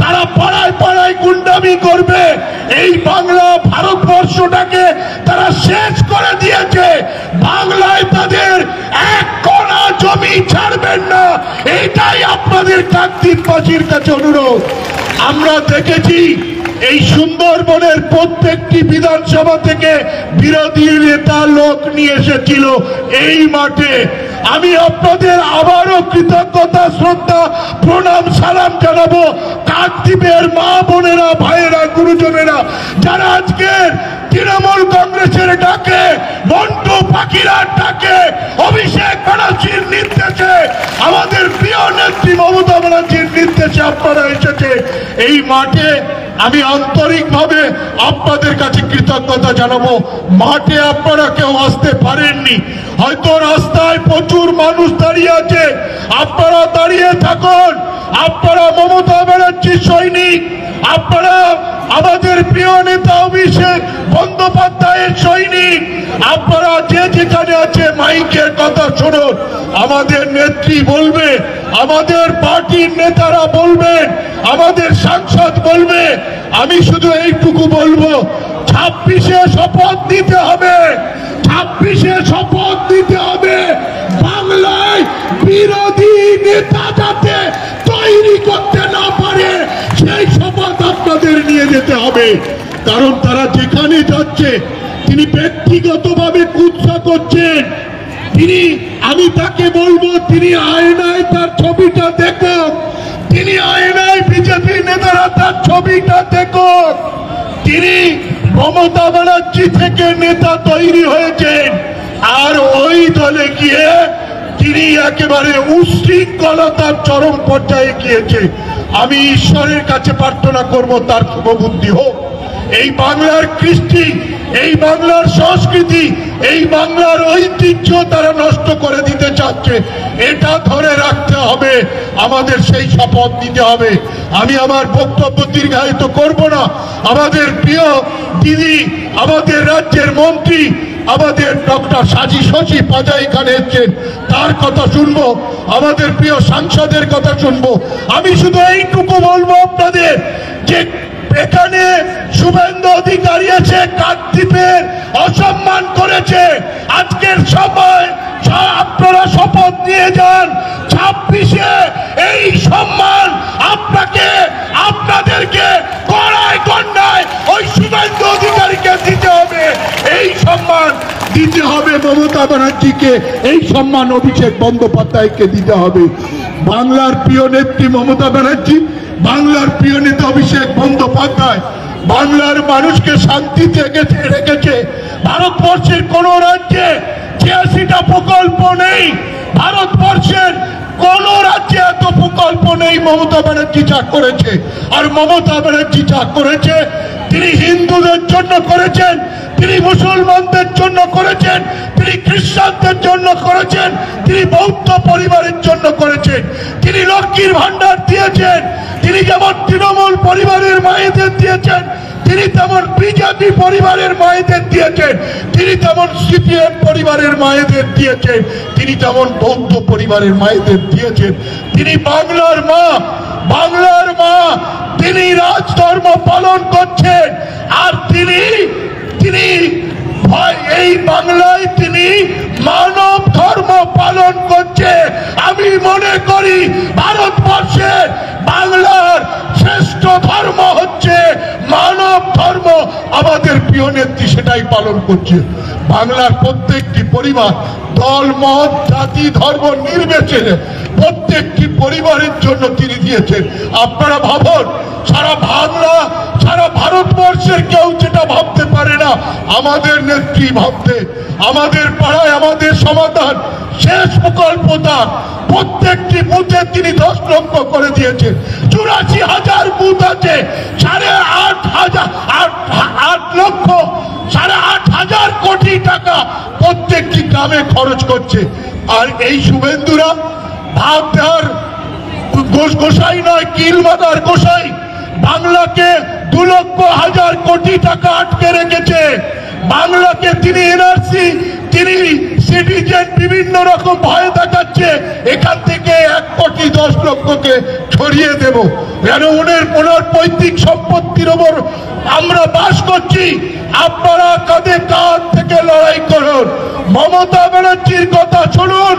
Speaker 5: তারা পাড়ায় পাড়ায় গুন্ডামি করবে। এই বাংলা ভারতবর্ষটাকে তারা শেষ করে দিয়েছে। বাংলায় তাদের এক কোণা জমি ছাড়বেন না, এটাই আপনাদের কাকদ্বীপবাসীর কাছে অনুরোধ। আমরা দেখেছি এই সুন্দরবনের প্রত্যেকটি বিধানসভা থেকে বিরোধী নেতা লোক নিয়ে এসেছিল এই মাঠে। আমি আপনাদের আবারও কৃতজ্ঞতা, শ্রদ্ধা, প্রণাম, সালাম জানাবো কাকদ্বীপের মা বোনেরা, ভাইয়েরা, গুরুজনেরা, যারা আজকে তৃণমূল কংগ্রেসের ডাকে, মন্টু পাখিরার ডাকে, অভিষেক ব্যানার্জির নির্দেশে, আমাদের প্রিয় নেত্রী মমতা ব্যানার্জির নির্দেশে আপনারা এসেছে এই মাঠে। আমি আন্তরিকভাবে আপনাদের কাছে কৃতজ্ঞতা জানাবো। মাঠে আপনারা কেউ আসতে পারেননি, হয়তো রাস্তায় প্রচুর মানুষ দাঁড়িয়ে আছে, আপনারা দাঁড়িয়ে থাকুন। আপনারা মমতা ব্যানার্জির সৈনিক, আপনারা আমাদের প্রিয় নেতা অভিষেক বন্দ্যোপাধ্যায়ের সৈনিক। আপনারা যে যেখানে আছে মাইকের কথা শুনুন, আমাদের নেত্রী বলবে, আমাদের পার্টির নেতারা বলবেন, আমাদের সাংসদ বলবে। আমি শুধু এইটুকু বলবো, 26-এ শপথ নিতে হবে, 26-এ শপথ নিতে হবে বাংলায় বিরোধী নেতা যাতে তৈরি করতে না পারে, সেই শপথ আপনাদের নিয়ে যেতে হবে। কারণ তারা যেখানে যাচ্ছে তিনি ব্যক্তিগতভাবে কুৎসা করছেন। আমি তাকে বলবো, তিনি আয়নায় তার ছবিটা দেখুন, তিনি আয়নায় বিজেপি নেতারা তার ছবিটা দেখুন। তিনি মমতা ব্যানার্জি থেকে নেতা তৈরি হয়েছেন, আর ওই দলে গিয়ে তিনি একেবারে উশৃঙ্খলতার চরম পর্যায়ে গিয়েছে। আমি ঈশ্বরের কাছে প্রার্থনা করব তার শুভবুদ্ধি হোক। এই বাংলার কৃষ্টি, এই বাংলার সংস্কৃতি, এই বাংলার ঐতিহ্য তারা নষ্ট করে দিতে চাচ্ছে, এটা ধরে রাখতে হবে, আমাদের সেই শপথ নিতে হবে। আমি আমার বক্তব্য দীর্ঘায়িত করব না। আমাদের প্রিয় দিদি, আমাদের রাজ্যের মন্ত্রী, আমাদের ডক্টর সাজি শশী পাজা এখানে এসেছেন, তার কথা শুনবো, আমাদের প্রিয় সাংসদের কথা শুনবো। আমি শুধু এইটুকু বলবো আপনাদের যে এখানে শুভেন্দু অধিকারী এসে কাকদ্বীপের অসম্মান করেছে। আজকের সময় আপনারা শপথ নিয়ে যান, 26-এ এই সম্মান আপনাকে দিতে হবে মমতা ব্যানার্জিকে, এই সম্মান অভিষেক বন্দ্যোপাধ্যায়কে দিতে হবে। বাংলার প্রিয় নেত্রী মমতা ব্যানার্জি, বাংলার প্রিয় নেতা অভিষেক বন্দ্যোপাধ্যায় বাংলার মানুষকে শান্তিতে রেখেছে। ভারতবর্ষের কোন রাজ্যে ৮৬টা প্রকল্প নেই, ভারতবর্ষের কোন রাজ্যে এত প্রকল্প নেই মমতা ব্যানার্জি যা করেছে। আর মমতা ব্যানার্জি যা করেছে, তিনি হিন্দুদের জন্য করেছেন, তিনি মুসলমানদের জন্য করেছেন, তিনি খ্রিস্টানদের জন্য করেছেন, তিনি বৌদ্ধ পরিবারের জন্য করেছেন, তিনি লক্ষ্মীর ভান্ডার দিয়েছেন, তিনি যেমন তৃণমূল পরিবারের মায়েদের দিয়েছেন, তিনি তেমন বিজেপি পরিবারের মায়েদের দিয়েছেন, তিনি তেমন সিপিএম পরিবারের মায়েদের দিয়েছেন, তিনি তেমন বৌদ্ধ পরিবারের মায়েদের দিয়েছেন। তিনি বাংলার মা, বাংলার মা, তিনি রাজধর্ম পালন করছেন। আর তিনি এই বাংলায় তিনি মানব ধর্ম পালন করছে। আমি মনে করি ভারতবর্ষের বাংলার শ্রেষ্ঠ ধর্ম হচ্ছে মানব ধর্ম। আমাদের প্রিয় নেত্রী সেটাই পালন করছে। বাংলার প্রত্যেকটি পরিবার, দল মত জাতি ধর্ম নির্বিশেষে প্রত্যেকটি পরিবারের জন্য তিনি দিয়েছেন। আপনারা ভাবুন, সারা বাংলা, সারা ভারতবর্ষের কেউ যেটা ভাবতে পারে না, আমাদের নেত্রী ভাবতে, আমাদের পাড়ায় আমাদের সমাধান শেষ প্রকল্পটা প্রত্যেকটি বুথে তিনি 10 লক্ষ করে দিয়েছেন। ৮৪,০০০ বুথ আছে, ৮,৫০০,০০০ কোটি টাকা প্রত্যেকটি গ্রামে খরচ করছে। আর এই শুভেন্দুরা ভাব দেওয়ার গোসাই নয়, কিল মাদার গোসাই, বাংলাকে ২,০০,০০০ কোটি টাকা আটকে রেখেছে। বাংলাকে তিনি এনআরসি, তিনি সিটিজেন বিভিন্ন রকম ভয় দেখাচ্ছে, এখান থেকে ১,১০,০০,০০০কে ছড়িয়ে দেব। কেন ওনার পৈতৃক সম্পত্তির ওপর আমরা বাস করছি। আপনারা কাঁধে কাঁধ থেকে লড়াই করুন। মমতা ব্যানার্জির কথা শুনুন,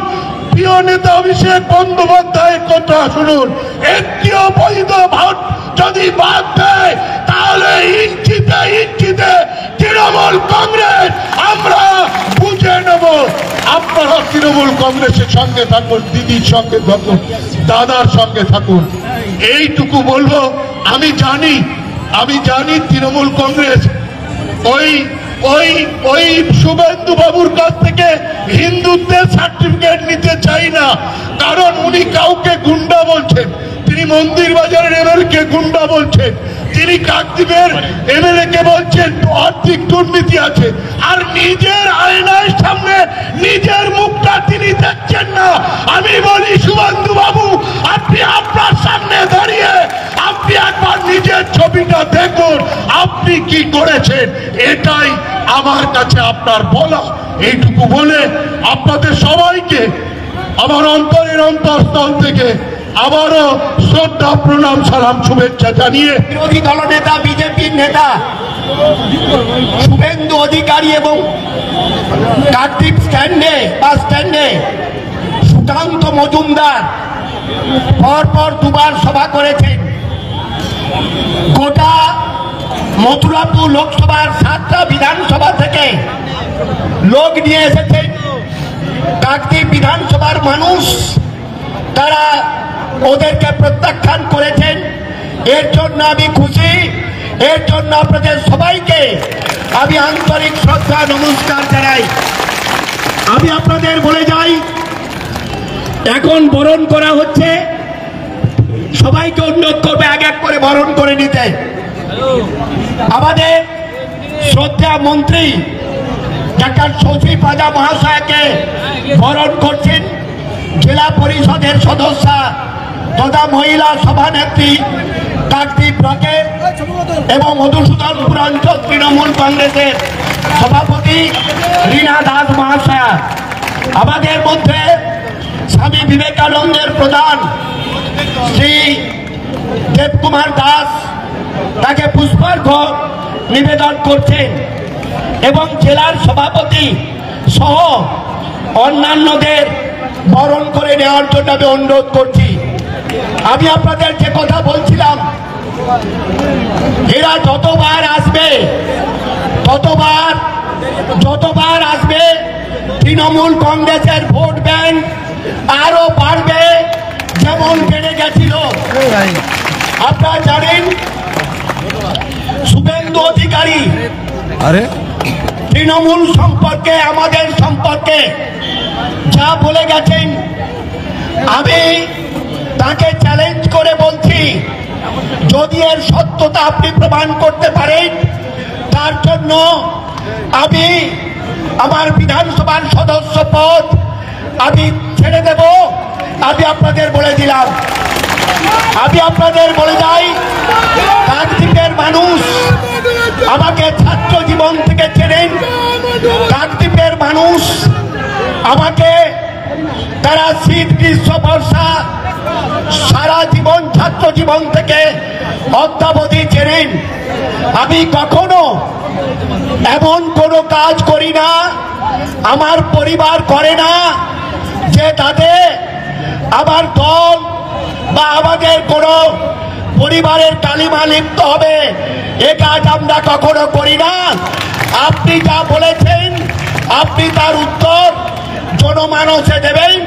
Speaker 5: প্রিয় নেতা অভিষেক বন্দ্যোপাধ্যায়ের কথা শুনুন। একটিও বৈধ ভোট যদি বাদ দেয়, তাহলে ইঞ্চিতে ইঞ্চিতে তৃণমূল কংগ্রেস আমরা বুঝে নেব। আপনারা তৃণমূল কংগ্রেসের সঙ্গে থাকুন, দিদির সঙ্গে থাকুন, দাদার সঙ্গে থাকুন। এইটুকু বলবো, আমি জানি তৃণমূল কংগ্রেস ওই শুভেন্দু বাবুর কাছ থেকে হিন্দুত্বের সার্টিফিকেট নিতে চাই না, কারণ উনি কাউকে গুন্ডা বলছেন। তিনি মন্দির বাজারের এমএলএ কে গুন্ডা বলছেন, তিনি কাকদ্বীপের এমএলএ কে বলছেন আর্থিক দুর্নীতি আছে, আর নিজের আয়নার সামনে নিজের মুখটা তিনি দেখছেন না। আমি বলি শুভেন্দু বাবু, আপনি আপনার সামনে দাঁড়িয়ে আপনি একবার নিজের ছবিটা দেখুন, আপনি কি করেছেন। এটাই আমার কাছে আপনার বলা। এইটুকু বলে আপনাদের সবাইকে আমার অন্তরের অন্তঃস্থল থেকে আবারও শ্রদ্ধা, প্রণাম, সালাম, শুভেচ্ছা জানিয়ে
Speaker 2: বিরোধী দলনেতা বিজেপির নেতা শুভেন্দু অধিকারী এবং কাকদ্বীপ বাস স্ট্যান্ডে সুকান্ত মজুমদার পরপর 2 বার সভা করেছেন। গোটা মথুরাপুর লোকসভার 7টা বিধানসভা থেকে লোক নিয়ে এসেছেন। কাকদ্বীপ বিধানসভার মানুষ তারা ওদেরকে প্রত্যাখ্যান করেছেন। এর জন্য আমি খুশি, এর জন্য আপনাদের সবাইকে আমি আন্তরিক শ্রদ্ধা নমস্কার জানাই। আমি আপনাদের বলে যাই, এখন বরণ করা হচ্ছে, সবাইকে অনুরোধ করবে এক এক করে বরণ করে নিতে। আমাদের শ্রদ্ধা মন্ত্রী ডাক্তার শশী পাজা মহাশয়কে বরণ করছেন জেলা পরিষদের সদস্য তথা মহিলা সভানেত্রী কাকদ্বীপ ব্লকের এবং মধুসূদনপুর অঞ্চল তৃণমূল কংগ্রেসের সভাপতি রীনা দাস মহাশয়া। আমাদের মধ্যে স্বামী বিবেকানন্দের প্রধান শ্রী দেবকুমার দাস তাকে পুষ্পার্ঘ নিবেদন করছেন এবং জেলার সভাপতি সহ অন্যান্যদের বরণ করে নেওয়ার জন্য আমি অনুরোধ করছি। আমি আপনাদের যে কথা বলছিলাম, এরা যতবার আসবে ততবার
Speaker 5: যতবার আসবে তৃণমূল কংগ্রেসের ভোট ব্যাংক আরো বাড়বে, যেমন বেড়ে গেছিল। আপনারা জানেন শুভেন্দু অধিকারী তৃণমূল সম্পর্কে, আমাদের সম্পর্কে যা বলে গেছেন, আমি তাকে চ্যালেঞ্জ করে বলছি, যদি এর সত্যতা আপনি প্রমাণ করতে পারেন, তার জন্য আমি আমার বিধানসভার সদস্য পদ আমি ছেড়ে দেব। আমি আপনাদের বলে দিলাম, আমি আপনাদের বলে যাই, কাকদ্বীপের মানুষ আমাকে ছাত্র জীবন থেকে চেনেন। কাকদ্বীপের মানুষ আমাকে, তারা শীত গ্রীষ্ম বর্ষা সারা জীবন ছাত্র জীবন থেকে অদ্যাবধি চেনেন। আমি কখনো এমন কোনো কাজ করি না, আমার পরিবার করে না, যে তাতে আমার দল বা আমাদের কোনো পরিবারের কালিমা লিপ্ত হবে, এ কাজ আমরা কখনো করি না। আপনি যা বলেছেন, আপনি তার উত্তর জনমানসে দেবেন।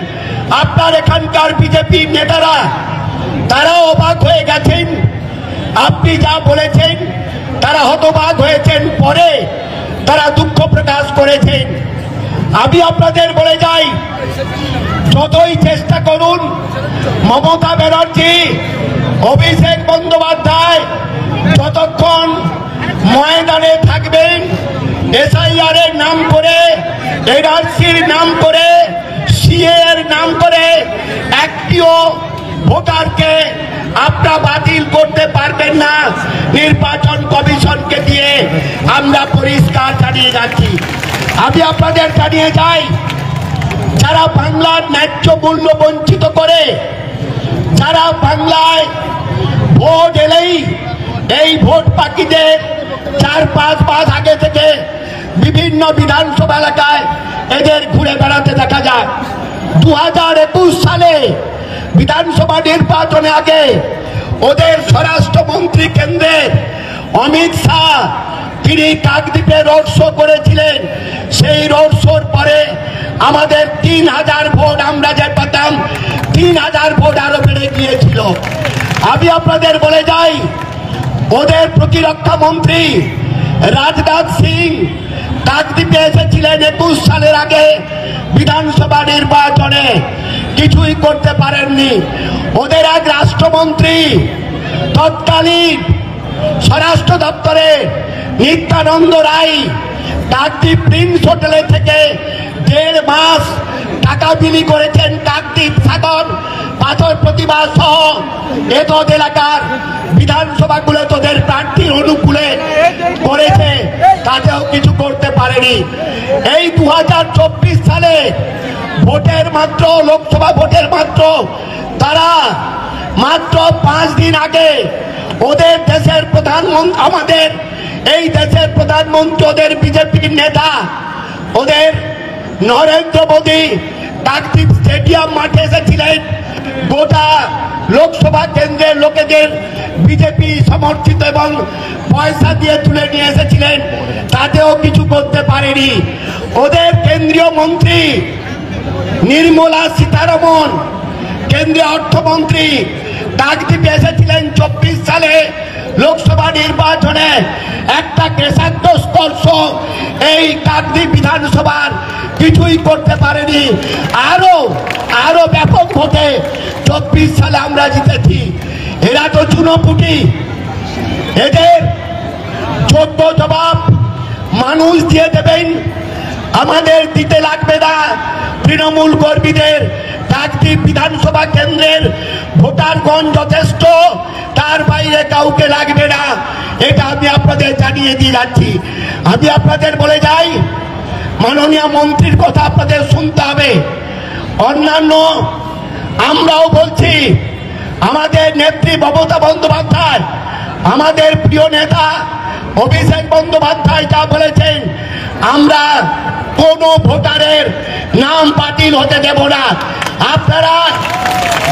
Speaker 5: আপনার এখানকার বিজেপি নেতারা তারা অবাক হয়ে গেছেন, আপনি যা বলেছেন তারা হতবাক হয়েছেন, পরে তারা দুঃখ প্রকাশ করেছেন। আমি আপনাদের বলে যাই, যতই চেষ্টা করুন, মমতা ব্যানার্জি, অভিষেক বন্দ্যোপাধ্যায় যতক্ষণ ময়দানে থাকবেন, এসআইআর এর নাম করে, এনআরসির নাম করে, সিএ এর নাম করে একটিও ভোটারকে আপনারা বাতিল করতে পারবেন না। নির্বাচন কমিশনকে দিয়ে আমরা পরিষ্কার জানিয়ে যাচ্ছি। আমি আপনাদের জানিয়ে যাই, যারা বাংলার ন্যায্য মূল্য বঞ্চিত করে, যারা বাংলায় ভোট এলেই এই ভোট পাখিদের 4-5 মাস আগে থেকে বিভিন্ন বিধানসভা এলাকায় এদের ঘুরে বেড়াতে দেখা যায়। 2021 সালে বিধানসভা নির্বাচনে আগে ওদের স্বরাষ্ট্রমন্ত্রী কেন্দ্রের অমিত শাহ, তিনি কাকদ্বীপে রোড শো করেছিলেন। সেই রোড শোর পরে আমাদের 3000 ভোট, আমরা যে পেতাম 3000 ভোট আরো বেড়ে গিয়েছিল। আমি আপনাদের বলে যাই, ওদের প্রতিরক্ষা মন্ত্রী রাজনাথ সিং কাকদ্বীপে এসেছিলেন 21 সালের আগে বিধানসভা নির্বাচনে, কিছুই করতে পারেননি। ওদের এক রাষ্ট্রমন্ত্রী তৎকালীন স্বরাষ্ট্র দপ্তরে নিত্যানন্দ রায় কাকদ্বীপ প্রিন্স হোটেলে থেকে 1.5 মাস টাকা বিলি করেছেন কাকদ্বীপ সাগর পাথর প্রতিমা সহ এতদ এলাকার বিধানসভাগুলো তোদের প্রার্থীর অনুকূলে করেছে, তাতেও কিছু করতে পারেনি। এই 2024 সালে ভোটের মাত্র, লোকসভা ভোটের মাত্র, তারা মাত্র 5 দিন আগে ওদের দেশের প্রধানমন্ত্রী, আমাদের এই দেশের প্রধানমন্ত্রী, ওদের বিজেপির নেতা, ওদের নরেন্দ্র মোদী কাকদ্বীপ স্টেডিয়াম মাঠে এসেছিলেন। গোটা লোকসভা কেন্দ্রের লোকেদের বিজেপি সমর্থিত এবং পয়সা দিয়ে তুলে নিয়ে এসেছিলেন, তাতেও কিছু করতে পারেনি। ওদের কেন্দ্রীয় মন্ত্রী নির্মলা সীতারমন, কেন্দ্রীয় অর্থমন্ত্রী, কাকদ্বীপে এসেছিলেন 24 সালে লোকসভা নির্বাচনে। একটা কেশাগ্র স্পর্শ এই কাকদ্বীপ বিধানসভার কিছুই করতে পারেনি। আরো ব্যাপক ভোটে 24 সালে আমরা জিতেছি। এরা তো চুনোপুটি, এদের যোগ্য জবাব মানুষ দিয়ে দেবেন, আমাদের দিতে লাগবে না। তৃণমূল কর্মীদের কাকদ্বীপ বিধানসভা কেন্দ্রের ভোটারগণ যথেষ্ট, তার বাইরে কাউকে লাগবে না, এটা আমি আপনাদের জানিয়ে দিয়ে যাচ্ছি। আমি আপনাদের বলে যাই, মাননীয় মন্ত্রীর কথা আপনাদের শুনতে হবে। অন্যান্য আমরাও বলছি, আমাদের নেত্রী মমতা বন্দ্যোপাধ্যায়, আমাদের প্রিয় নেতা অভিষেক বন্দ্যোপাধ্যায় যা বলেছেন, আমরা কোনো ভোটারের নাম বাতিল হতে দেব না। আপনারা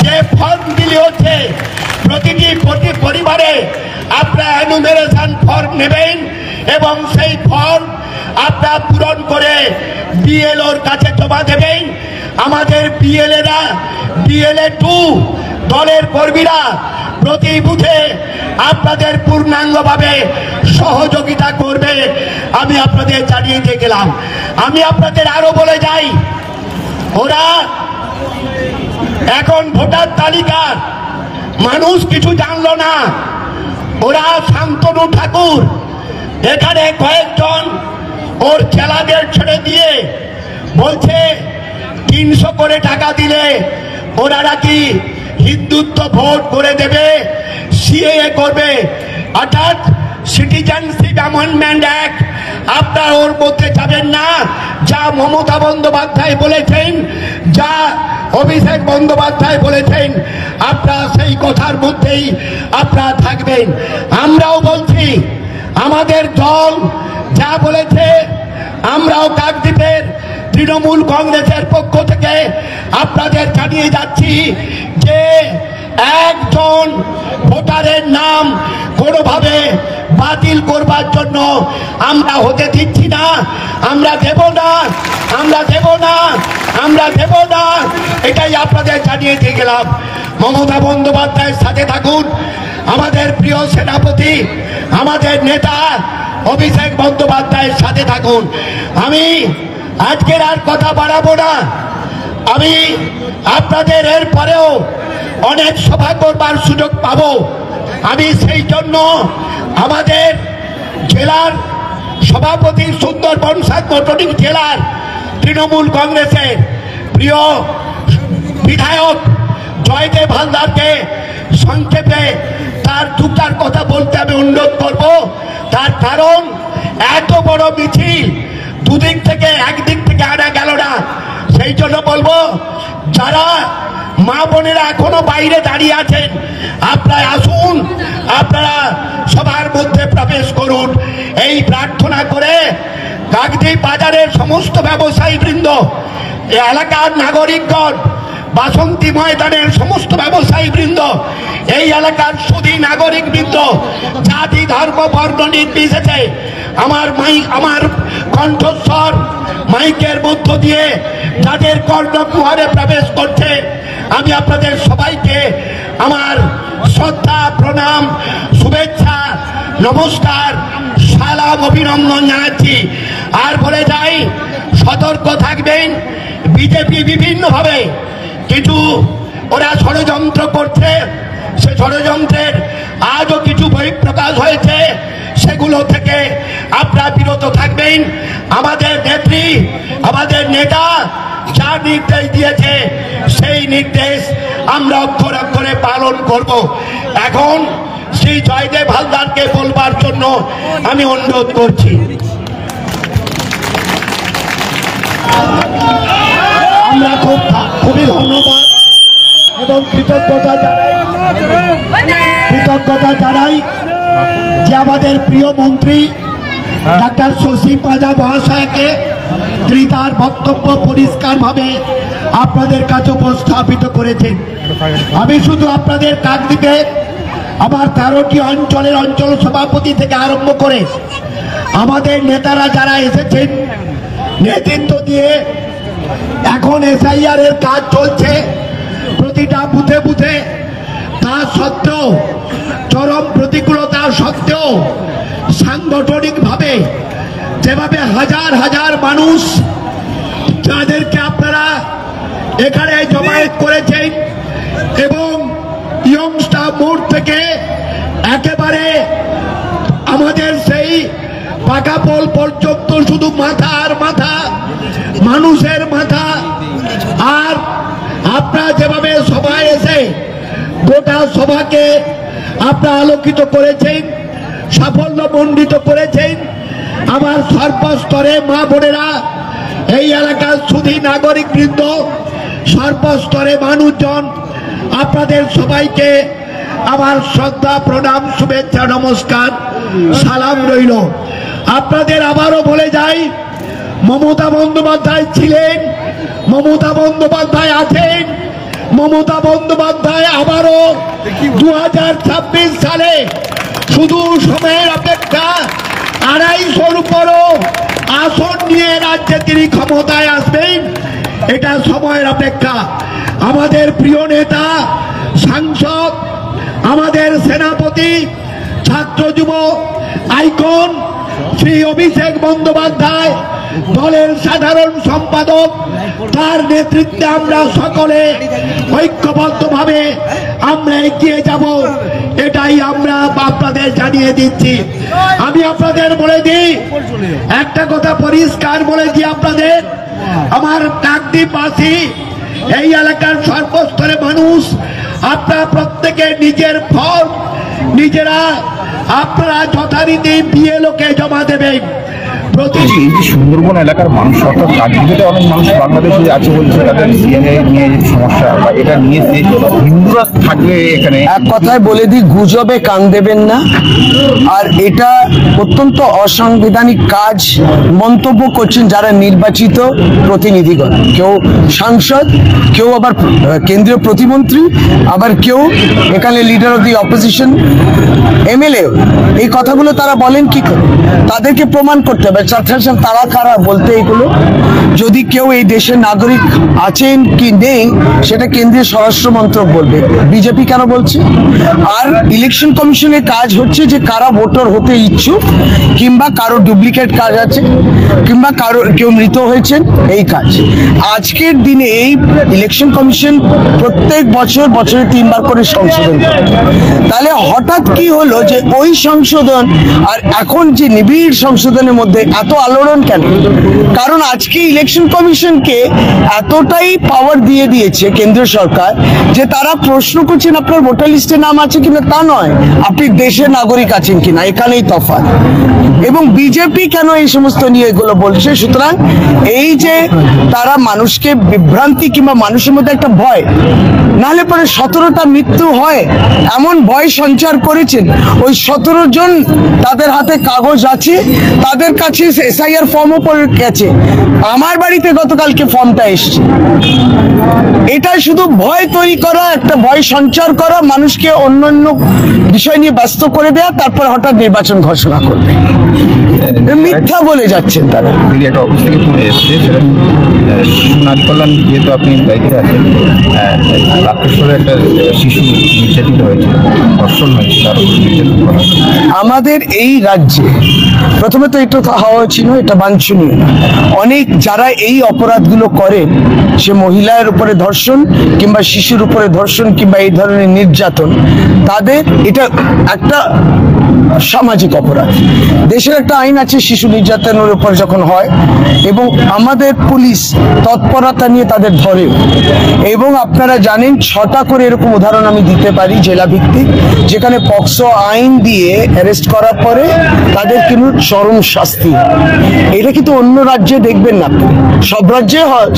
Speaker 5: যে ফর্ম বিলি হচ্ছে, প্রতিটি পরিবারে আপনারা এনুমেরেশন ফর্ম নেবেন এবং সেই ফর্ম আপনারা পূরণ করে বিএলওর কাছে জমা দেবেন। আমাদের বিএলএরা বিএলএ 2 দলের কর্মীরা প্রতি বুথে আপনাদের পূর্ণাঙ্গভাবে সহযোগিতা করবে আমি আপনাদের জানিয়ে দিয়ে গেলাম। আমি আপনাদের আরো বলে যাই, ওরা এখন ভোটার তালিকার মানুষ কিছু জানলো না। ওরা শান্তনু ঠাকুর এখানে কয়েকজন ওর চেলাদের ছেড়ে দিয়ে বলছে 300 করে টাকা দিলে ওরা নাকি হিন্দুত্ব ভোট করে দেবে, সিএএ করবে, অর্থাৎ সিটিজেনশিপ অ্যামেন্ডমেন্ট অ্যাক্ট। আপনারা ওর মধ্যে যাবেন না। যা মমতা বন্দ্যোপাধ্যায় বলেছেন, যা অভিষেক বন্দ্যোপাধ্যায় বলেছেন, আপনারা সেই কথার মধ্যেই আপনারা থাকবেন। আমরাও বলছি, আমাদের দল যা বলেছে আমরাও কাকদ্বীপের তৃণমূল কংগ্রেসের পক্ষ থেকে আপনাদের জানিয়ে যাচ্ছি যে একজন ভোটারের নাম কোনোভাবে বাতিল করবার জন্য আমরা হতে দিচ্ছি না। আমরা দেব না, আমরা দেব না, আমরা দেব না, এটাই আপনাদের জানিয়ে দিয়ে গেলাম। মমতা বন্দ্যোপাধ্যায়ের সাথে থাকুন, আমাদের প্রিয় সেনাপতি, আমাদের নেতা অভিষেক বন্দ্যোপাধ্যায়ের সাথে থাকুন। আমি আজকের আর কথা বাড়াবো না। আমি আপনাদের এর পরেও অনেক সভা করবার সুযোগ পাবো। আমি সেই জন্য আমাদের জেলার সভাপতি, সুন্দরবন সাংগঠনিক জেলার তৃণমূল কংগ্রেসের প্রিয় বিধায়ক জয়দেব হালদারকে সংক্ষেপে তার দুটার কথা বলতে আমি অনুরোধ করব। তার কারণ, এত বড় মিছিল দুদিক থেকে একদিক থেকে আনা গেল না। সেই জন্য বলবো, যারা মা বোনেরা এখনো বাইরে দাঁড়িয়ে আছেন, আপনারা আসুন, আপনারা সবার মধ্যে প্রবেশ করুন। এই প্রার্থনা করে কাকদ্বীপ বাজারের সমস্ত ব্যবসায়ী বৃন্দ, এলাকার নাগরিকগণ, বাসন্তী ময়দানের সমস্ত ব্যবসায়ী বৃন্দ, এই এলাকার সুধী নাগরিক বৃন্দ, জাতি ধর্ম বর্ণ নির্বিশেষে আমার কণ্ঠস্বর মাইকের মধ্য দিয়ে যাদের কর্ণকুহরে প্রবেশ করছে, আমি আপনাদের সবাইকে আমার শ্রদ্ধা, প্রণাম, শুভেচ্ছা, নমস্কার, সালাম, অভিনন্দন জানাচ্ছি। আর বলে যাই, সতর্ক থাকবেন। বিজেপি বিভিন্নভাবে কিছু ওরা ষড়যন্ত্র করছে, সে ষড়যন্ত্রের আজও কিছু বহিঃপ্রকাশ হয়েছে, সেগুলো থেকে আপনারা বিরত থাকবেন। আমাদের নেত্রী, আমাদের নেতা যা নির্দেশ দিয়েছে সেই নির্দেশ আমরা অক্ষরে অক্ষরে পালন করব। এখন শ্রী জয়দেব হালদারকে বলবার জন্য আমি অনুরোধ করছি। আমরা খুবই ধন্যবাদ এবং কৃতজ্ঞতা জানাই যে আমাদের প্রিয় মন্ত্রী ডাক্তার শশী পাজা মহাশয়কে, তিনি তার বক্তব্য পরিষ্কারভাবে আপনাদের কাছে উপস্থাপিত করেছেন। আমি শুধু আপনাদের কাকদ্বীপে আমার 13টি অঞ্চলের অঞ্চল সভাপতি থেকে আরম্ভ করে আমাদের নেতারা যারা এসেছেন নেতৃত্ব দিয়ে, এখন এসআইআর এর কাজ চলছে প্রতিটা বুথে বুথে, তা সত্ত্বেও, চরম প্রতিকূলতা সত্ত্বেও সাংগঠনিকভাবে যেভাবে হাজার হাজার মানুষ যাদেরকে আপনারা এখানে জমায়েত করেছেন এবং ইয়ংস্টার মোড় থেকে একেবারে আমাদের সেই পাকা পোল পর্যন্ত শুধু মাথা আর মাথা, মানুষের মাথা। আর আপনারা যেভাবে সভায় এসে গোটা সভাকে আপনারা আলোকিত করেছেন, সাফল্যমণ্ডিত করেছেন। আমার সর্বস্তরে মা বোনেরা, এই এলাকার সুধী নাগরিক বৃন্দ, সর্বস্তরে মানুষজন, আপনাদের সবাইকে আমার শ্রদ্ধা, প্রণাম, শুভেচ্ছা, নমস্কার, সালাম রইল। আপনাদের আবারও বলে যাই, মমতা বন্দ্যোপাধ্যায় ছিলেন, মমতা বন্দ্যোপাধ্যায় আছেন, মমতা বন্দ্যোপাধ্যায় আবারও 2026 সালে শুধু সময়ের অপেক্ষা। 250-র উপরও আসন নিয়ে রাজ্যে তিনি ক্ষমতায় আসবেন, এটা সময়ের অপেক্ষা। আমাদের প্রিয় নেতা, সাংসদ, আমাদের সেনাপতি, ছাত্র যুব আইকন শ্রী অভিষেক বন্দ্যোপাধ্যায়, দলের সাধারণ সম্পাদক, তার নেতৃত্বে আমরা সকলে ঐক্যবদ্ধভাবে আমরা এগিয়ে যাব, এটাই আমরা আপনাদের জানিয়ে দিচ্ছি। আমি আপনাদের বলে দিই, একটা কথা পরিষ্কার বলে দিই আপনাদের, আমার কাকদ্বীপবাসী, এই এলাকার সর্বস্তরের মানুষ, আপনারা প্রত্যেকে নিজের ফর্ম নিজেরা আপনারা যথারীতি বিএলওকে জমা দেবেন।
Speaker 6: এই যে সুন্দরবন এলাকার মানুষ, অর্থাৎ কাকদ্বীপে অনেক মানুষ বাংলাদেশে আছে বলছে, তাদের সিএনএ নিয়ে যে সমস্যা বা এটা নিয়ে হিন্দুরা থাকবে এখানে।
Speaker 7: এক কথায় বলে দিই, গুজবে কান দেবেন না। আর এটা অত্যন্ত অসাংবিধানিক কাজ মন্তব্য করছেন যারা নির্বাচিত প্রতিনিধিগণ, কেউ সাংসদ, কেউ আবার কেন্দ্রীয় প্রতিমন্ত্রী, আবার কেউ এখানে leader of the opposition MLA. এই কথাগুলো তারা বলেন কি করে? তাদেরকে প্রমাণ করতে হবে তারা কারা বলতে। এগুলো যদি কেউ এই দেশের নাগরিক আছেন কি নেই সেটা কেন্দ্রীয় স্বরাষ্ট্র মন্ত্রক বলবে, বিজেপি কেন বলছে? আর ইলেকশন কমিশনের কাজ হচ্ছে যে কারা ভোটার হতে ইচ্ছুক, কিংবা কারো ডুপ্লিকেট কাজ আছে, কিংবা কেউ মৃত হয়েছেন, এই কাজ। আজকের দিনে এই ইলেকশন কমিশন প্রত্যেক বছরে 3 বার করে সংশোধন করে। তাহলে হঠাৎ কি হলো যে ওই সংশোধন আর এখন যে নিবিড় সংশোধনের মধ্যে এত আলোড়ন কেন? কারণ আজকে ইলেকশন কমিশনকে এতটাই পাওয়ার দিয়ে দিয়েছে কেন্দ্রীয় সরকার যে তারা প্রশ্ন করছেন আপনার ভোটার লিস্টে নাম আছে কিনা, তা নয় আপনি দেশের নাগরিক আছেন কিনা, এখানেই তফাৎ। এবং বিজেপি কেন এই সমস্ত নিয়ে এগুলো বলছে? সুতরাং এই যে তারা মানুষকে বিভ্রান্তি কিংবা মানুষের মধ্যে একটা ভয়, নাহলে পরে 17টা মৃত্যু হয় এমন ভয় সঞ্চার করেছেন। ওই 17 জন তাদের হাতে কাগজ আছে, তাদের কাছে এসআইআর ফর্মও পড়ে গেছে। আমার বাড়িতে গতকালকে ফর্মটা এসছে। এটা শুধু ভয় তৈরি করা, একটা ভয় সঞ্চার করা, মানুষকে অন্যান্য বিষয় নিয়ে ব্যস্ত করে দেয়া, তারপর হঠাৎ নির্বাচন ঘোষণা করবে। মিথ্যা বলে যাচ্ছেন তারা।
Speaker 6: একটা অফিস থেকে ফোন এসছে, সেটা শিশু নারী কল্যাণ, যেহেতু আপনি দায়িত্বে আছেন, রাক্ষেশ্বরে একটা শিশু নির্যাতিত হয়েছে, ধর্ষণ হয়েছে, তার উপর নির্যাতন করা।
Speaker 7: আমাদের এই রাজ্যে প্রথমে তো এটা হওয়া ছিল, এটা বাঞ্ছনীয় না। অনেক যারা এই অপরাধগুলো করেন, সে মহিলার উপরে ধর্ষণ কিংবা শিশুর উপরে ধর্ষণ কিংবা এই ধরনের নির্যাতন, তাদের এটা একটা সামাজিক অপরাধ। দেশের একটা আইন আছে শিশু নির্যাতনের উপর যখন হয়, এবং আমাদের পুলিশ তৎপরতা নিয়ে তাদের ধরে। এবং আপনারা জানেন 6টা করে এরকম উদাহরণ আমি দিতে পারি জেলা ভিত্তিক, যেখানে পক্সো আইন দিয়ে অ্যারেস্ট করার পরে তাদের কিন্তু চরম শাস্তি। এটা কিন্তু অন্য রাজ্যে দেখবেন না, সব রাজ্যে হয়।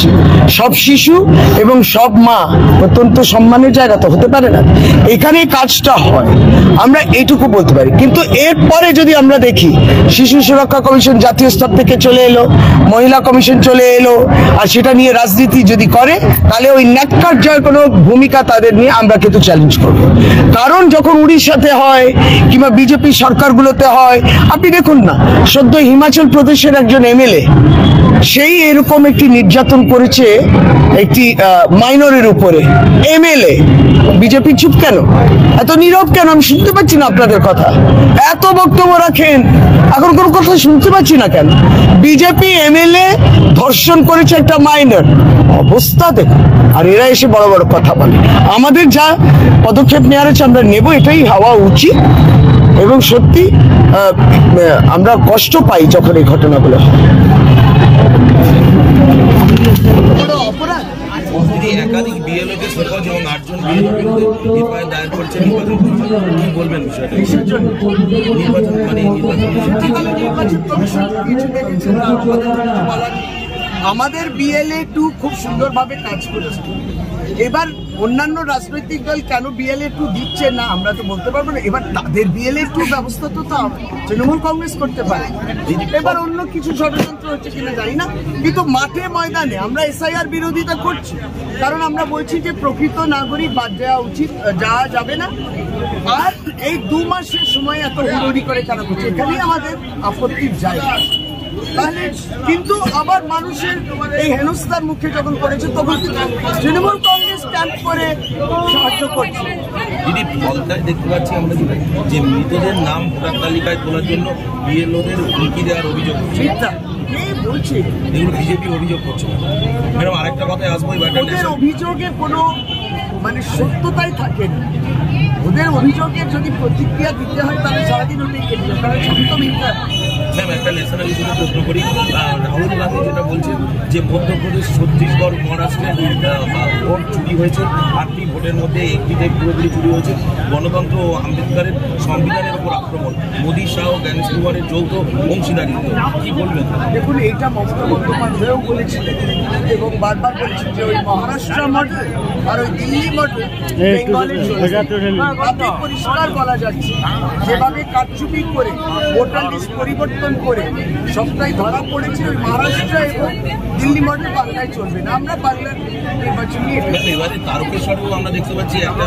Speaker 7: সব শিশু এবং সব মা অত্যন্ত সম্মানের জায়গা তো হতে পারে না, এখানে কাজটা হয়, আমরা এইটুকু বলতে পারি। কিন্তু এরপরে যদি আমরা দেখি, শিশু সুরক্ষা কমিশন জাতীয় স্তর থেকে চলে এলো, মহিলা কমিশন চলে এলো, আর সেটা নিয়ে রাজনীতি যদি করে, তাহলে ওই ন্যাক্কারজয় কোনো ভূমিকা তাদের নিয়ে আমরা কিন্তু চ্যালেঞ্জ করব। কারণ যখন উড়িষ্যাতে হয় কিংবা বিজেপি সরকারগুলোতে হয়, আপনি দেখুন না, সদ্য হিমাচল প্রদেশের একজন এমএলএ সেই এরকম একটি নির্যাতন করেছে একটি মাইনরের উপরে। এমএলএ, বিজেপি চুপ কেন? এত নীরব কেন? আমি শুনতে পাচ্ছি না আপনাদের কথা। এত বক্তব্য রাখেন, এখন কোনো কথা শুনতে পাচ্ছি না কেন? বিজেপি এমএলএ ধর্ষণ করেছে একটা মাইনর, অবস্থা দেখুন। আর এরা এসে বড় বড় কথা বলে। আমাদের যা পদক্ষেপ নেওয়ার আছে আমরা নেব, এটাই হওয়া উচিত। এবং সত্যি আমরা কষ্ট পাই যখন এই ঘটনাগুলো হয়।
Speaker 8: একাধিক বিএলওকে শোকজ এবং 8 জন বিএলও বিরুদ্ধে নির্বাচন দায়ের করছে নির্বাচন কমিশন। কি বলবেন বিষয়টা? নির্বাচন মানে
Speaker 4: আমাদের বিএলএ 2 খুব সুন্দরভাবে কাজ করেছে। এবার অন্যান্য রাজনৈতিক দল কেন বিএলএ 2 দিচ্ছে না আমরা তো বলতে পারবো না। এবার তাদের বিএলএ 2 ব্যবস্থা তো তৃণমূল কংগ্রেস করতে পারে। এবার অন্য কিছু ষড়যন্ত্র হচ্ছে কিনা জানি না, কিন্তু মাঠে ময়দানে আমরা এসআইআর বিরোধিতা করছি। কারণ আমরা বলছি যে প্রকৃত নাগরিক বাদ দেওয়া উচিত, যাওয়া যাবে না। আর এই 2 মাসের সময় এত হুড়োড়ি করে কেন করছে, এখানেই আমাদের আপত্তির জায়গা। তাহলে কিন্তু আবার মানুষের এই হেনস্থার মুখে যখন পড়েছে তখন তৃণমূল কংগ্রেস স্ট্যান্ড করে সাহায্য করছে।
Speaker 8: দিদি ফলতায় দেখতে পাচ্ছি আমরা যে মৃতদের নাম ভোটার তালিকায় তোলার জন্য বিএলওদের হুমকি দেওয়ার অভিযোগ
Speaker 4: বলছি
Speaker 8: এগুলো বিজেপি অভিযোগ করছে। ম্যাডাম আরেকটা কথায় আসবো,
Speaker 4: ওদের অভিযোগে কোনো মানে সত্যতাই থাকে না। ওদের অভিযোগের যদি প্রতিক্রিয়া দিতে হয় তাহলে সারাদিন ওটাই কেটে যায়, তারা ছবি তো মিথ্যা।
Speaker 8: ম্যাম একটা ন্যাশনাল ইস্যুতে প্রশ্ন করি, রাহুল গান্ধী যেটা বলছেন যে মধ্যপ্রদেশ, ছত্তিশগড়, মহারাষ্ট্রে ভোট চুরি হয়েছে, 8টি ভোটের মধ্যে একটিতে পুরোপুরি চুরি হয়েছে, গণতন্ত্র ও আম্বেদকরের সংবিধানের ওপর আক্রমণ, মোদী শাহ জ্ঞানেশ কুমারের যৌথ অংশীদারিত্ব, কি বলবেন?
Speaker 4: দেখুন এইটা মমতা বন্দ্যোপাধ্যায়ও বলেছিলেন এবং বারবার বলেছেন যে ওই মহারাষ্ট্র মডেল আর ওই দিল্লি মডেল বেঙ্গলের আপনি পরিষ্কার বলা যাচ্ছে যেভাবে কারচুপি করে ভোটার লিস্ট পরিবর্তন করে সবটাই ধরা পড়েছে ওই মহারাষ্ট্র এবং দিল্লি মডেল বাংলায় চলবে না। আমরা বাংলার নির্বাচন নিয়ে
Speaker 8: এবারে তারকেশ্বরেও আমরা দেখতে পাচ্ছি একটা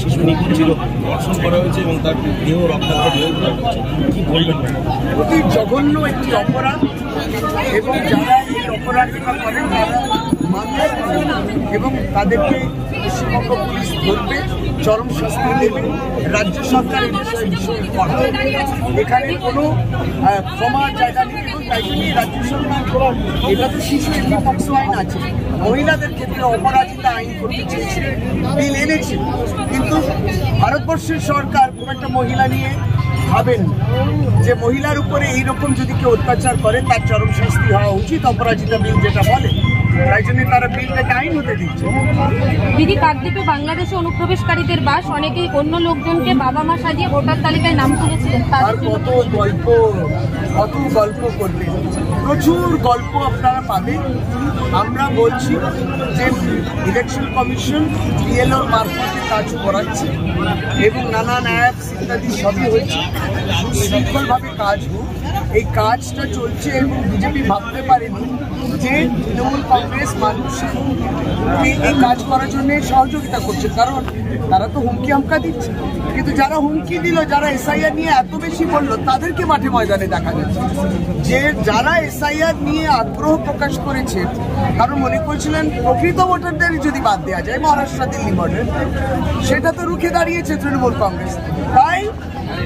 Speaker 8: শিশু নিখোঁজ ছিল, ধর্ষণ করা হয়েছে এবং তার দেহ রক্ষার্থে কি বলবেন?
Speaker 4: অতি জঘন্য একটি অপরাধ এবং যারা এই অপরাধটা করেন তারা মানুষ এবং তাদেরকে পশ্চিমবঙ্গ পুলিশ ধরবে, চরম শাস্তি দেবে, রাজ্য সরকার এই বিষয়ে নিশ্চয়ই করবে। এখানে কোনো ক্ষমার জায়গা নেই এবং তাই জন্যই রাজ্য সরকার এটা তো শিশু একটি পক্সো আইন আছে, মহিলাদের ক্ষেত্রে অপরাজিতা আইন করতে চেয়েছে, বিল এনেছে, কিন্তু ভারতবর্ষের সরকার খুব একটা মহিলা নিয়ে ভাবেন যে মহিলার উপরে এইরকম যদি কেউ অত্যাচার করে তার চরম শাস্তি হওয়া উচিত, অপরাজিতা বিল যেটা বলে, তাই জন্য তারা বিলটাকে আইন হতে দিচ্ছে।
Speaker 9: দিদি কাকদ্বীপে বাংলাদেশে অনুপ্রবেশকারীদের বাস, অনেকেই অন্য লোকজনকে বাবা মা সাজিয়ে ভোটার তালিকায় নাম তুলেছিলেন,
Speaker 4: আর কত গল্প করবে, প্রচুর গল্প আপনারা পাবেন। আমরা বলছি যে ইলেকশন কমিশন বিএলওর মারফতে কাজ করাচ্ছে এবং নানান অ্যাপস ইত্যাদি সবই হচ্ছে, সুশৃঙ্খলভাবে কাজ হোক, এই কাজটা চলছে এবং বিজেপি ভাবতে পারেনি যে তৃণমূল কংগ্রেস মানুষকে এই কাজ করার জন্য সহযোগিতা করছে, কারণ তারা তো হুমকি হামকা দিচ্ছে, কিন্তু যারা হুমকি দিল, যারা এসআইআর নিয়ে এত বেশি বললো তাদেরকে মাঠে ময়দানে দেখা যাচ্ছে। যে যারা এসআইআর নিয়ে আগ্রহ প্রকাশ করেছে কারণ মনে করছিলেন প্রকৃত ভোটারদের যদি বাদ দেওয়া যায় মহারাষ্ট্র দিল্লি মডেল, সেটা তো রুখে দাঁড়িয়েছে তৃণমূল কংগ্রেস, তাই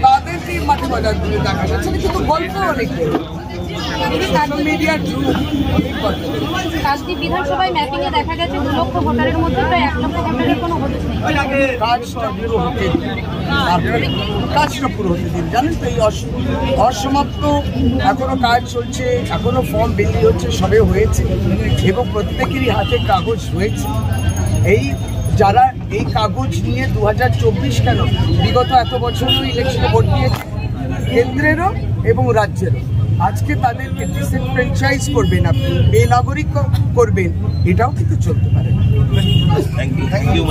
Speaker 4: তাদেরকে মাঠে ময়দানে দেখা যাচ্ছে। কিন্তু গল্প অনেক
Speaker 9: কাকদ্বীপ বিধানসভায় ম্যাপিং এ দেখা গেছে 2 লক্ষ ভোটারের মধ্যে প্রায় 1 লক্ষ ভোটারের কোনো ভোট নেই।
Speaker 4: কাজটা পুরো হতে দিন, জানেন তো এই অসমাপ্ত এখনো কাজ চলছে, এখনো ফর্ম বিলি হচ্ছে, সবে হয়েছে এবং প্রত্যেকেরই হাতে কাগজ রয়েছে। এই যারা এই কাগজ নিয়ে 2024 কেন বিগত এত বছরও ইলেকশনে ভোট দিয়েছে কেন্দ্রেরও এবং রাজ্যেরও, আজকে তাদেরকে ডিসএনফ্র্যাঞ্চাইজ করবেন, আপনি বেনাগরিক করবেন, এটাও কিন্তু চলতে পারে না।
Speaker 8: Thank you.